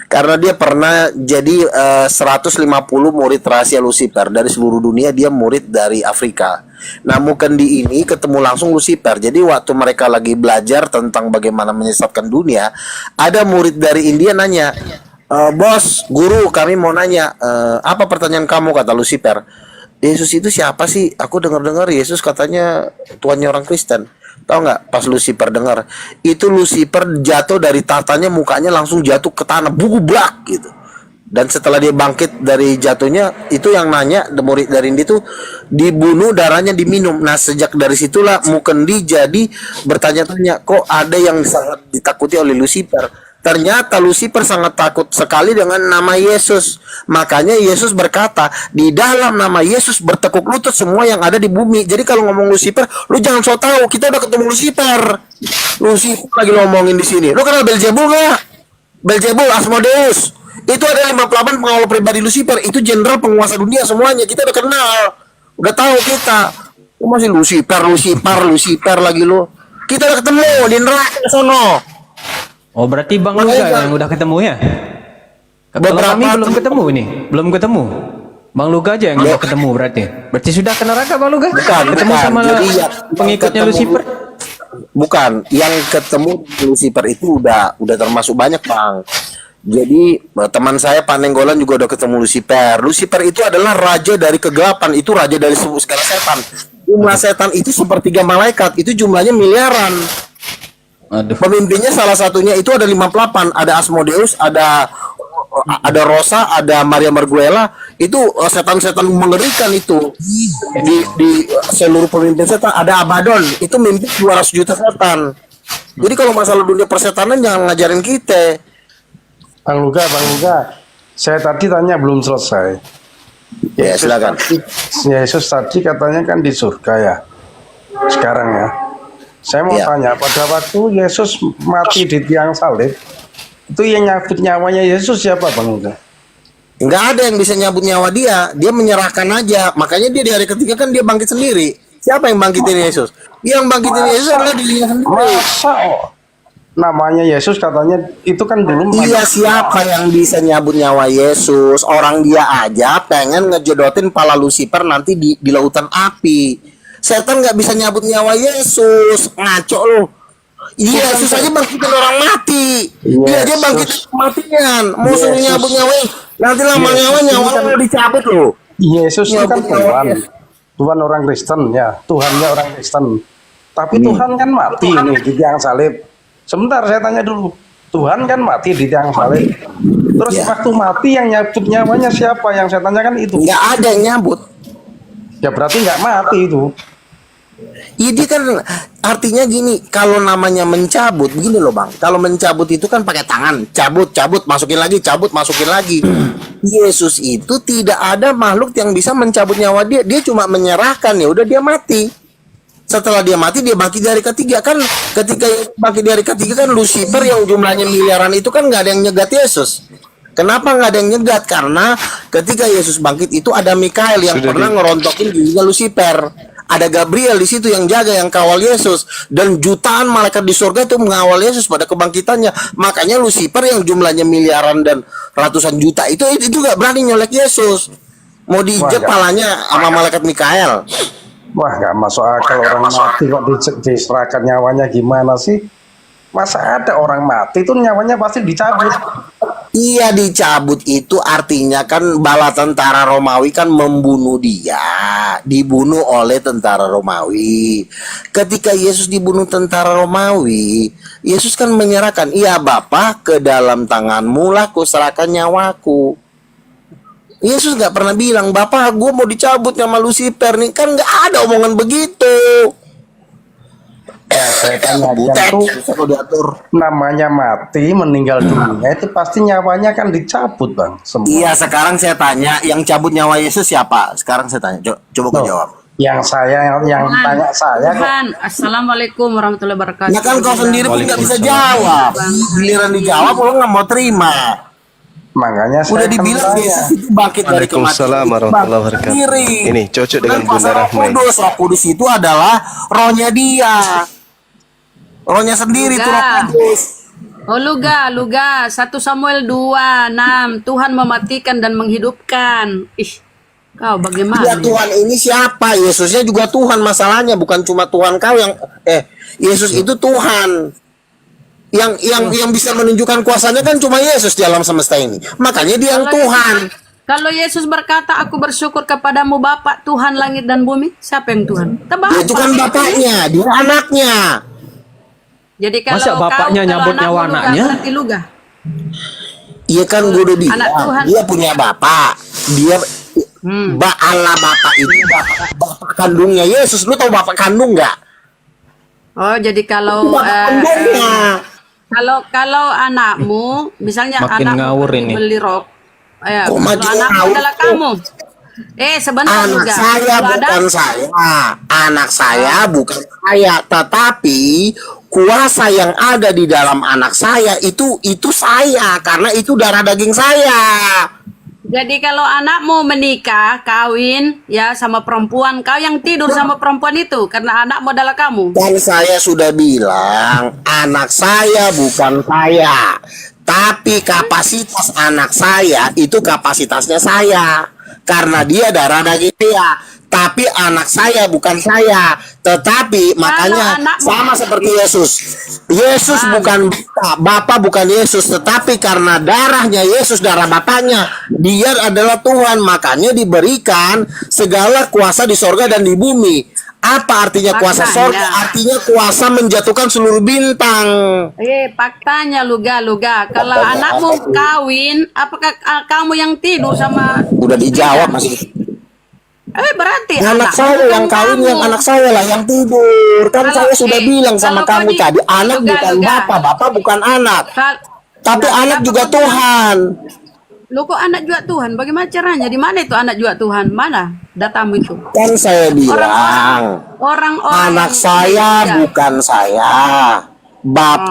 Karena dia pernah jadi 150 murid rahasia Lucifer dari seluruh dunia, dia murid dari Afrika. Nah, Mukendi ini ketemu langsung Lucifer. Jadi waktu mereka lagi belajar tentang bagaimana menyesatkan dunia, ada murid dari India nanya, bos, guru, kami mau nanya, apa pertanyaan kamu, kata Lucifer. Yesus itu siapa sih? Aku dengar-dengar Yesus katanya tuannya orang Kristen. Tahu nggak? Pas Lucifer dengar, itu Lucifer jatuh dari tahtanya, mukanya langsung jatuh ke tanah, bugublak gitu. Dan setelah dia bangkit dari jatuhnya, itu yang nanya, murid dari Indi itu dibunuh, darahnya diminum. Nah, sejak dari situlah Mukendi jadi bertanya-tanya, kok ada yang sangat ditakuti oleh Lucifer. Ternyata Lucifer sangat takut sekali dengan nama Yesus. Makanya Yesus berkata, di dalam nama Yesus bertekuk lutut semua yang ada di bumi. Jadi kalau ngomong Lucifer, lu jangan so tahu, kita udah ketemu Lucifer. Lucifer lagi ngomongin di sini. Lu kenal Beelzebul nggak? Beelzebul, Asmodeus. Itu ada 58 pengawal pribadi Lucifer. Itu jenderal penguasa dunia semuanya. Kita udah kenal. Udah tahu kita. Lu masih Lucifer lagi lu. Kita udah ketemu di neraka sono. Oh, berarti Bang Luga yang udah ketemu ya? Kalau kami belum ketemu ini, belum ketemu. Bang Luga aja yang udah ketemu berarti. Berarti sudah ke neraka Bang Luga? Ketemu sama Jadi pengikutnya Lucifer? Bukan, yang ketemu Lucifer itu udah termasuk banyak, Bang. Jadi teman saya Pak Nenggolan juga udah ketemu Lucifer. Lucifer itu adalah raja dari kegelapan, itu raja dari segala setan. Jumlah setan itu sepertiga malaikat, itu jumlahnya miliaran. Aduh. Pemimpinnya salah satunya itu ada 58, ada Asmodeus, ada Rosa, ada Maria Marguela. Itu setan-setan mengerikan itu. Di seluruh pemimpin setan ada Abaddon, itu mimpin 200 juta setan. Jadi kalau masalah dunia persetanan jangan ngajarin kita. Bang Luga, saya tadi tanya belum selesai. Ya, silakan. Yesus tadi katanya kan di surga ya. Sekarang ya. Saya mau tanya, pada waktu Yesus mati di tiang salib, itu yang nyabut nyawanya Yesus siapa, Bang Luga? Nggak ada yang bisa nyabut nyawa dia. Dia menyerahkan aja. Makanya dia di hari ketiga kan dia bangkit sendiri. Siapa yang bangkitin Yesus? Yang bangkitin Yesus adalah dirinya sendiri. Masa namanya Yesus katanya itu kan dulu. Iya, siapa yang bisa nyabut nyawa Yesus? Orang dia aja pengen ngejodotin pala Lucifer nanti di lautan api. Setan nggak bisa nyabut nyawa Yesus. Ngaco lo. Iya, Yesus aja bangkitin orang mati. Dia aja bangkitin kematian. Mau suruh nyabut nyawa, nanti lama nyawa lo dicabut lo. Yesus itu kan Tuhan orang Kristen ya, Tuhannya orang Kristen. Tapi Tuhan kan mati ini di tiang salib. Sebentar saya tanya dulu. Tuhan kan mati di tiang salib. Terus waktu mati yang nyabut nyawanya siapa? Yang saya tanyakan itu. Nggak ada yang nyabut. Ya berarti nggak mati itu. Ini kan artinya gini, kalau namanya mencabut, gini loh Bang. Kalau mencabut itu kan pakai tangan, cabut, masukin lagi, cabut, masukin lagi. Yesus itu tidak ada makhluk yang bisa mencabut nyawa dia. Dia cuma menyerahkan, ya udah dia mati. Setelah dia mati, dia bangkit dari ketiga kan. Ketika bangkit dari ketiga kan Lucifer yang jumlahnya miliaran itu kan nggak ada yang nyegat Yesus. Kenapa nggak ada yang nyegat? Karena ketika Yesus bangkit itu ada Mikael yang pernah ngerontokin giginya Lucifer. Ada Gabriel di situ yang jaga, yang kawal Yesus, dan jutaan malaikat di surga itu mengawal Yesus pada kebangkitannya. Makanya Lucifer yang jumlahnya miliaran dan ratusan juta itu nggak berani nyolek Yesus. Mau diinjek palanya sama malaikat Mikael. Wah, nggak masuk akal orang mati kok diserahkan nyawanya gimana sih? Masa ada orang mati itu nyawanya pasti dicabut. Iya, dicabut itu artinya kan bala tentara Romawi kan membunuh dia, dibunuh oleh tentara Romawi. Ketika Yesus dibunuh tentara Romawi, Yesus kan menyerahkan, iya Bapa, ke dalam tanganmu lah kuserahkan nyawaku. Yesus nggak pernah bilang, Bapak gue mau dicabut sama Lucifer nih, kan nggak ada omongan begitu. Ya, saya tanya diatur. Namanya mati, meninggal dunia itu pasti nyawanya kan dicabut Bang. Semua. Iya, sekarang saya tanya, yang cabut nyawa Yesus siapa? Sekarang saya tanya, coba kau jawab. Yang tanya saya Tuhan, Assalamualaikum warahmatullahi wabarakatuh. Ya kan kau sendiri pun nggak bisa jawab. Giliran dijawab, lo nggak mau terima. Makanya udah dibilang Yesus itu bangkit dari kematian. Waalaikumsalam warahmatullahi wabarakatuh. Ini cocok dengan Bunda Rahmai. Roh Kudus itu adalah rohnya dia. Rohnya sendiri itu Roh Kudus. Oh Luga, 1 Samuel 2:6, Tuhan mematikan dan menghidupkan. Ih, kau bagaimana? Ya Tuhan ini siapa? Yesusnya juga Tuhan, masalahnya bukan cuma Tuhan kau yang Yesus itu Tuhan. Yang bisa menunjukkan kuasanya kan cuma Yesus di alam semesta ini. Makanya dia yang Tuhan. Kalau Yesus berkata, aku bersyukur kepadamu Bapa Tuhan langit dan bumi, siapa yang Tuhan? Dia itu kan bapaknya, dia anaknya. Jadi kalau Masa bapaknya nyambut nyawa anaknya? Berarti Luga. Iya kan gue udah bilang, Anak Tuhan. dia punya bapak. Dia Allah bapak ini bapak kandungnya Yesus. Lu tahu bapak kandung nggak? Oh, jadi kalau Bapak kandungnya. kalau anakmu, misalnya Makin anakmu ngawur pergi ini. beli rokok, Kok kalau makin anakmu ngawur? adalah kamu. Sebentar Anak Luga. saya Kalau ada bukan saya. Anak saya bukan saya, tetapi kuasa yang ada di dalam anak saya itu saya, karena itu darah daging saya. Jadi kalau anakmu menikah, kawin ya sama perempuan, kau yang tidur sama perempuan itu karena anakmu adalah kamu. Dan saya sudah bilang, anak saya bukan saya, tapi kapasitas anak saya itu kapasitasnya saya, karena dia darah daging dia. Tapi anak saya bukan saya, tetapi makanya anakmu- sama seperti Yesus. Yesus bukan Bapa bukan Yesus, tetapi karena darahnya Yesus, darah Bapaknya, dia adalah Tuhan, makanya diberikan segala kuasa di sorga dan di bumi. Apa artinya kuasa Makanya. sorga? Artinya kuasa menjatuhkan seluruh bintang. Faktanya Luga. Kalau anakmu kawin, apakah kamu yang tidur sama Udah dijawab masih. berarti Anak saya bukan yang kawin, kamu. yang anak saya lah yang tidur. Kan Kalau- saya sudah bilang sama kalau kamu kau tadi, anak Luga, bukan Luga. bapak bukan anak. Kal- Tapi Nah, anak kenapa juga kau bilang, Tuhan. Lu kok anak juga Tuhan? Bagaimana caranya? Di mana itu anak juga Tuhan? Mana datamu itu? Kan saya bilang, Orang-orang anak saya bukan saya.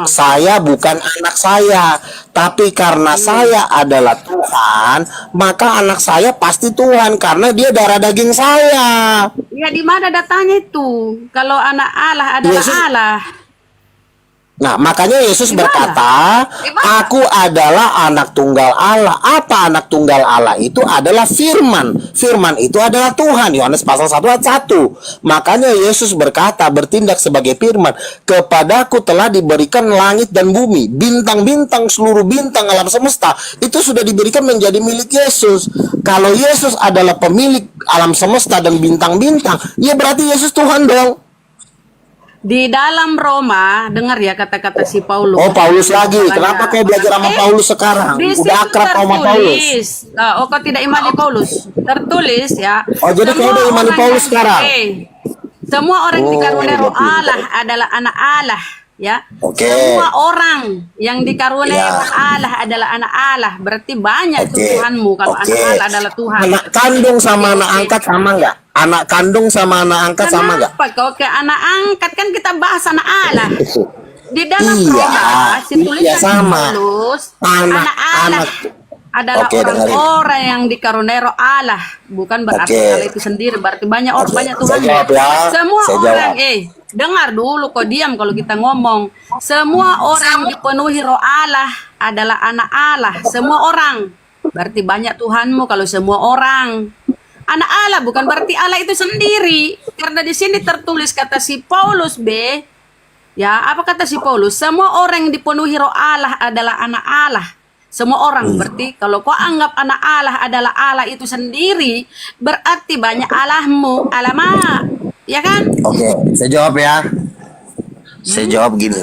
Saya bukan anak saya, tapi karena saya adalah Tuhan, maka anak saya pasti Tuhan karena dia darah daging saya. Ya di mana datanya itu? Kalau anak Allah adalah Yesus- Allah. Nah, makanya Yesus Gimana? berkata, Gimana? aku adalah anak tunggal Allah. Apa anak tunggal Allah? Itu adalah firman. Firman itu adalah Tuhan. Yohanes pasal 1 ayat 1. Makanya Yesus berkata, bertindak sebagai firman. Kepadaku telah diberikan langit dan bumi. Bintang-bintang, seluruh bintang alam semesta. Itu sudah diberikan menjadi milik Yesus. Kalau Yesus adalah pemilik alam semesta dan bintang-bintang, ya berarti Yesus Tuhan dong. Di dalam Roma, dengar ya kata-kata si Paulus. Oh, Paulus lagi. Kenapa kayak belajar sama Paulus sekarang? Di situ Udah akrab sama Paulus. tertulis. Kau tidak imani Paulus. Tertulis ya. Oh, jadi kau udah imani orang Paulus yang- sekarang? Semua orang Oh, dikaruniai roh berarti- Allah adalah anak Allah. Ya, Oke. semua orang yang dikaruniai Ya. roh Allah adalah anak Allah. Berarti banyak tuh Oke. Tuhanmu. Kalau Oke. anak Allah adalah Tuhan. Anak kandung sama anak Oke. angkat sama nggak? Anak kandung sama anak angkat sama nggak? Kenapa kau ke anak angkat? Kan kita bahas anak Allah. Di dalam Iya, Roma, si tulisan iya, sama. Paulus, Anak- anak Allah anak. adalah Oke, dengerin. orang-orang yang dikaruniai roh Allah. Bukan berarti Oke. Allah itu sendiri, berarti banyak orang, Oke, banyak saya Tuhan. jawab ya. Semua Saya orang, jawab. dengar dulu kok diam kalau kita ngomong. Semua orang dipenuhi roh Allah adalah anak Allah. Semua orang. Berarti banyak Tuhanmu kalau semua orang. Anak Allah bukan berarti Allah itu sendiri. Karena di sini tertulis kata si Paulus B. Ya, apa kata si Paulus? Semua orang yang dipenuhi roh Allah adalah anak Allah. Semua orang. Berarti kalau kau anggap anak Allah adalah Allah itu sendiri, berarti banyak Allahmu. Alamak. Ya kan? Oke, saya jawab ya. Saya jawab gini.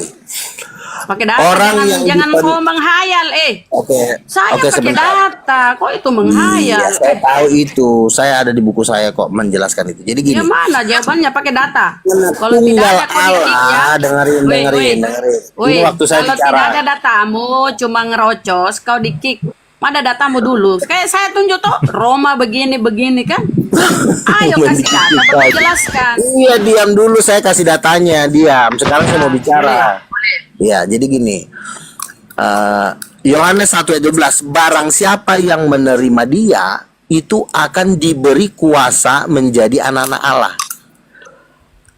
Pakai data. Orang yang jangan dipenuhi- kau menghayal. Oke, Saya oke pakai sebentar. data. Kok itu menghayal? Iya, saya tahu itu. Saya ada di buku saya kok menjelaskan itu. Jadi gini. Ya mana jawabannya pakai data? Anak Kalau tidak tunggal ada kau di-kick ya. Allah, dengerin. Woi, Ini waktu saya kalau bicara. tidak ada datamu, cuma ngerocos, kau di-kick. Mana datamu dulu? Kayak saya tunjuk tuh, Roma begini kan? Ayo kasih data, baru jelaskan. Iya, diam dulu, saya kasih datanya. Diam. Sekarang saya mau bicara. Ya, jadi gini. Yohanes 1 ayat 12, barang siapa yang menerima dia, itu akan diberi kuasa menjadi anak-anak Allah.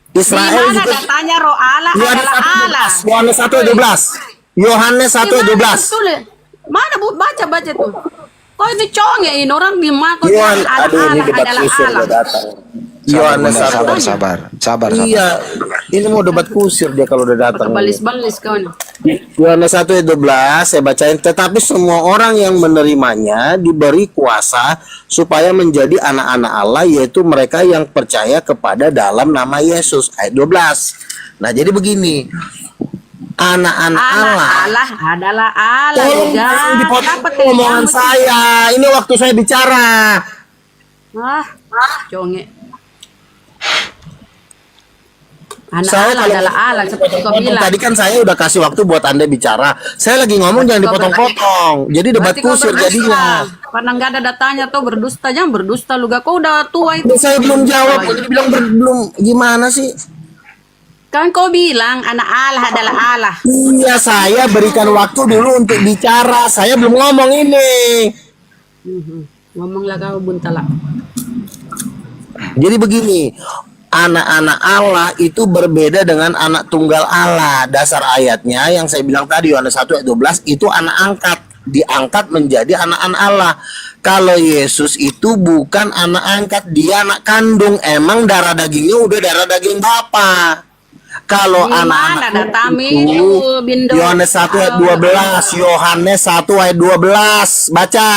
Di Israel mana juga datanya roh Allah Yohanes adalah 1 ayat Allah? 12. Yohanes 1 ayat 12. Yohanes 1 ayat 12. Mana bu baca tuh? Kok ini conge ini orang di mana? Kok Yohanes, Allah aduh ini debat adalah kusir Allah. udah datang. Sabar, Yohanes Bunda, 1. sabar. Iya, ini mau debat kusir dia kalau udah datang. Balis-balis kawan. Yohanes 1 ayat 12 saya bacain, tetapi semua orang yang menerimanya diberi kuasa supaya menjadi anak-anak Allah, yaitu mereka yang percaya kepada dalam nama Yesus. Ayat 12. Nah, jadi begini. Anak-anak Allah. Allah adalah Allah Tolong juga. jangan dipotong Kenapa omongan kamu- saya. Ini waktu saya bicara. Conge. Anak Saya Allah kalau adalah Allah seperti kau bilang. tadi kan saya udah kasih waktu buat Anda bicara. Saya lagi ngomong jangan dipotong-potong. Jadi debat Berarti kau kusir berdusta. jadinya. Karena nggak ada datanya tuh berdusta, jangan berdusta lu gak. Kau udah tua itu. Saya belum jawab. Kok dibilang belum gimana sih? Kan kau bilang anak Allah adalah Allah. Iya, saya berikan waktu dulu untuk bicara. Saya belum ngomong ini. Ngomonglah kau buntala. Jadi begini, anak-anak Allah itu berbeda dengan anak tunggal Allah. Dasar ayatnya yang saya bilang tadi, Yohanes 1 ayat 12, itu anak angkat. Diangkat menjadi anak-anak Allah. Kalau Yesus itu bukan anak angkat, dia anak kandung. Emang darah dagingnya udah darah daging Bapa. Kalau Gimana anak-anak datami itu, itu, Bindo? Yohanes 1 ayat 12, Yohanes 1 ayat 12, baca.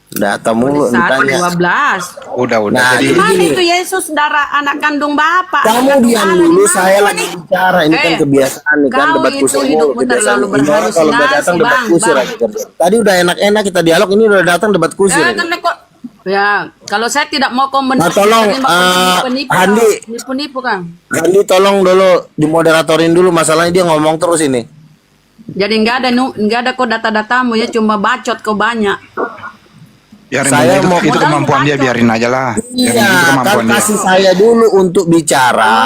Data mulu ditanya. 12. Udah. Nah, Jadi jadi Mana gini, itu Yesus darah anak kandung Bapak? kamu Anak diam kandung dulu, Allah, saya di lagi mana? bicara. Ini kan kebiasaan nih kan, kau debat itu kusir mulu. hidupmu terlalu Kebiasaan ini orang kalau udah datang debat berhalusinasi, kusir Bang. aja. Tadi udah enak-enak kita dialog, ini udah datang debat kusir. Kan kok ya, kalau saya tidak mau komen. Nah, tolong, Handi. Nipu-nipu kan. Andi tolong dulu dimoderatorin dulu, masalahnya dia ngomong terus ini. Jadi nggak ada kok data-datamu ya, cuma bacot kau banyak. biarin Saya aja, mau- itu kemampuan dia, biarin aja lah. Biarin, itu Iya, kan kemampuan dia. kasih saya dulu untuk bicara.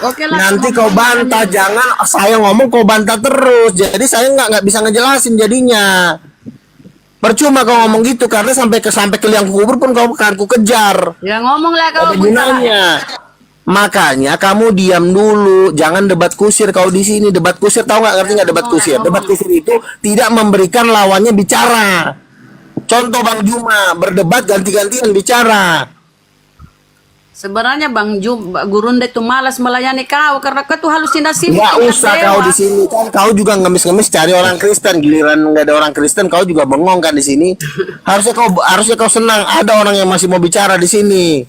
Oke lah, Nanti ngomong kau bantah, jangan saya ngomong kau bantah terus. Jadi saya nggak bisa ngejelasin jadinya. Percuma kau ngomong gitu karena sampai ke liang kubur pun kau akan ku kejar. Ya ngomonglah kau. Ada gunanya. Makanya kamu diam dulu, jangan debat kusir kau di sini. Debat kusir tahu nggak, ngerti nggak debat kusir? Debat kusir itu tidak memberikan lawannya bicara. Contoh Bang Juma berdebat ganti-gantian bicara. Sebenarnya Bang Gurunda itu malas melayani kau karena kau tuh halusinasi. Nggak tingkat usah dewa. kau di sini kan, kau juga ngemis-ngemis cari orang Kristen, giliran nggak ada orang Kristen kau juga bengong kan di sini. Harusnya kau senang ada orang yang masih mau bicara di sini.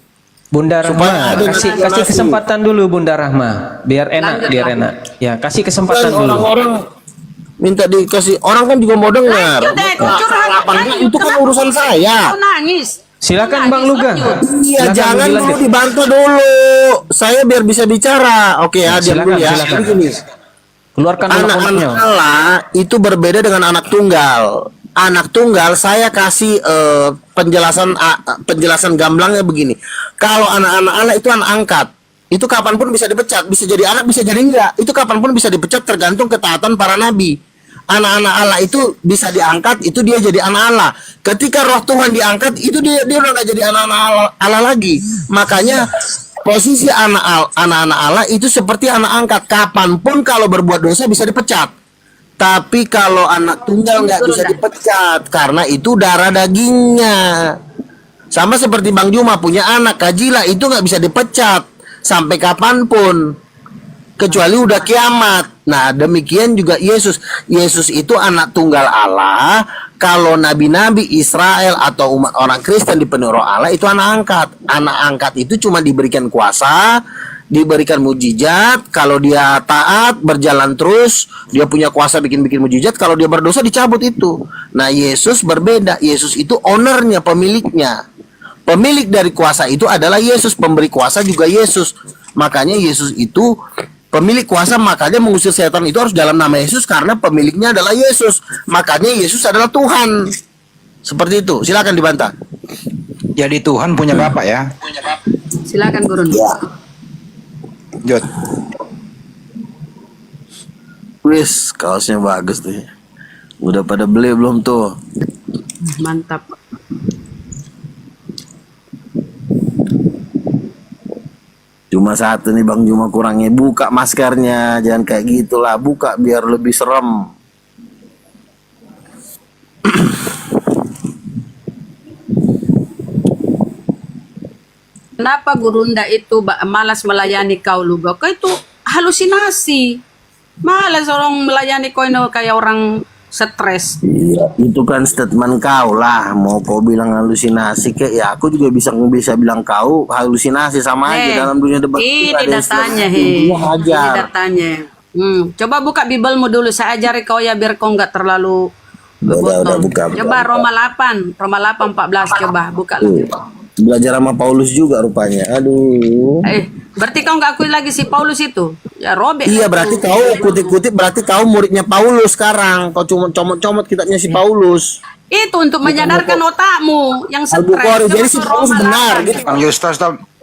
Bunda Supaya Rahma, ada kasih donasi. kesempatan dulu Bunda Rahma, biar enak, Ya, kasih Kan kesempatan dulu. orang-orang minta dikasih, orang kan juga mau dengar. Lanjut deh, kau curhat. Apa enggak, Lanjut, itu kan kenapa? urusan saya. Kau nangis. Silakan Nangis, Bang Luga. lanjut. Iya, Silakan, jangan dilanjut. dulu dibantu dulu. Saya biar bisa bicara. Oke, ya, diam Silakan, dulu ya. silakan. Jadi gini, Keluarkan anak-anak unek-uneknya. Allah itu berbeda dengan anak tunggal. Anak tunggal saya kasih penjelasan gamblangnya begini. Kalau anak-anak Allah itu anak angkat. Itu kapanpun bisa dipecat, bisa jadi anak, bisa jadi enggak. Itu kapanpun bisa dipecat tergantung ketaatan para nabi. Anak-anak Allah itu bisa diangkat, itu dia jadi anak Allah. Ketika roh Tuhan diangkat, itu dia udah nggak jadi anak-anak Allah lagi. Makanya posisi anak-anak Allah itu seperti anak angkat. Kapanpun kalau berbuat dosa bisa dipecat. Tapi kalau anak tunggal nggak bisa dipecat karena itu darah dagingnya. Sama seperti Bang Juma punya anak Kajila itu nggak bisa dipecat sampai kapanpun kecuali udah kiamat. Nah demikian juga Yesus. Yesus itu anak tunggal Allah. Kalau nabi-nabi Israel atau umat orang Kristen dipenuhi roh Allah itu anak angkat. Anak angkat itu cuma diberikan kuasa, diberikan mujizat. Kalau dia taat, berjalan terus, dia punya kuasa bikin-bikin mujizat. Kalau dia berdosa dicabut itu. Nah Yesus berbeda. Yesus itu ownernya, pemiliknya. Pemilik dari kuasa itu adalah Yesus. Pemberi kuasa juga Yesus. Makanya Yesus itu pemilik kuasa, makanya mengusir setan itu harus dalam nama Yesus karena pemiliknya adalah Yesus. Makanya Yesus adalah Tuhan. Seperti itu. Silakan dibantah. Jadi Tuhan punya bapak ya. Silakan Gurun. Jod. Wis, kaosnya bagus tuh. Udah pada beli belum tuh? Mantap. Cuma Cuma satu nih Bang Juma kurangnya, buka maskernya, jangan kayak gitulah, buka biar lebih serem. Kenapa Gurunda itu malas melayani kau Luga? Kau itu halusinasi. Malas orang melayani kau ini kayak orang stres. Iya, itu kan statement kau lah. Mau kau bilang halusinasi kayak ya aku juga bisa bilang kau halusinasi sama aja dalam dunia debat. Ini datanya, ini datanya. Coba buka Bibelmu dulu, saya ajari kau ya biar kau nggak terlalu Udah buka. Coba Roma 8 14 coba buka lagi. Belajar sama Paulus juga rupanya. Aduh. Berarti kau nggak akui lagi si Paulus itu? Ya robek. Iya, berarti kau kutip-kutip, berarti kau muridnya Paulus sekarang. Kau cuma comot-comot kitabnya si Paulus. Itu untuk menyadarkan otakmu yang stres. Al-Bukhari. Jadi si Paulus benar gitu. Bang Yustas,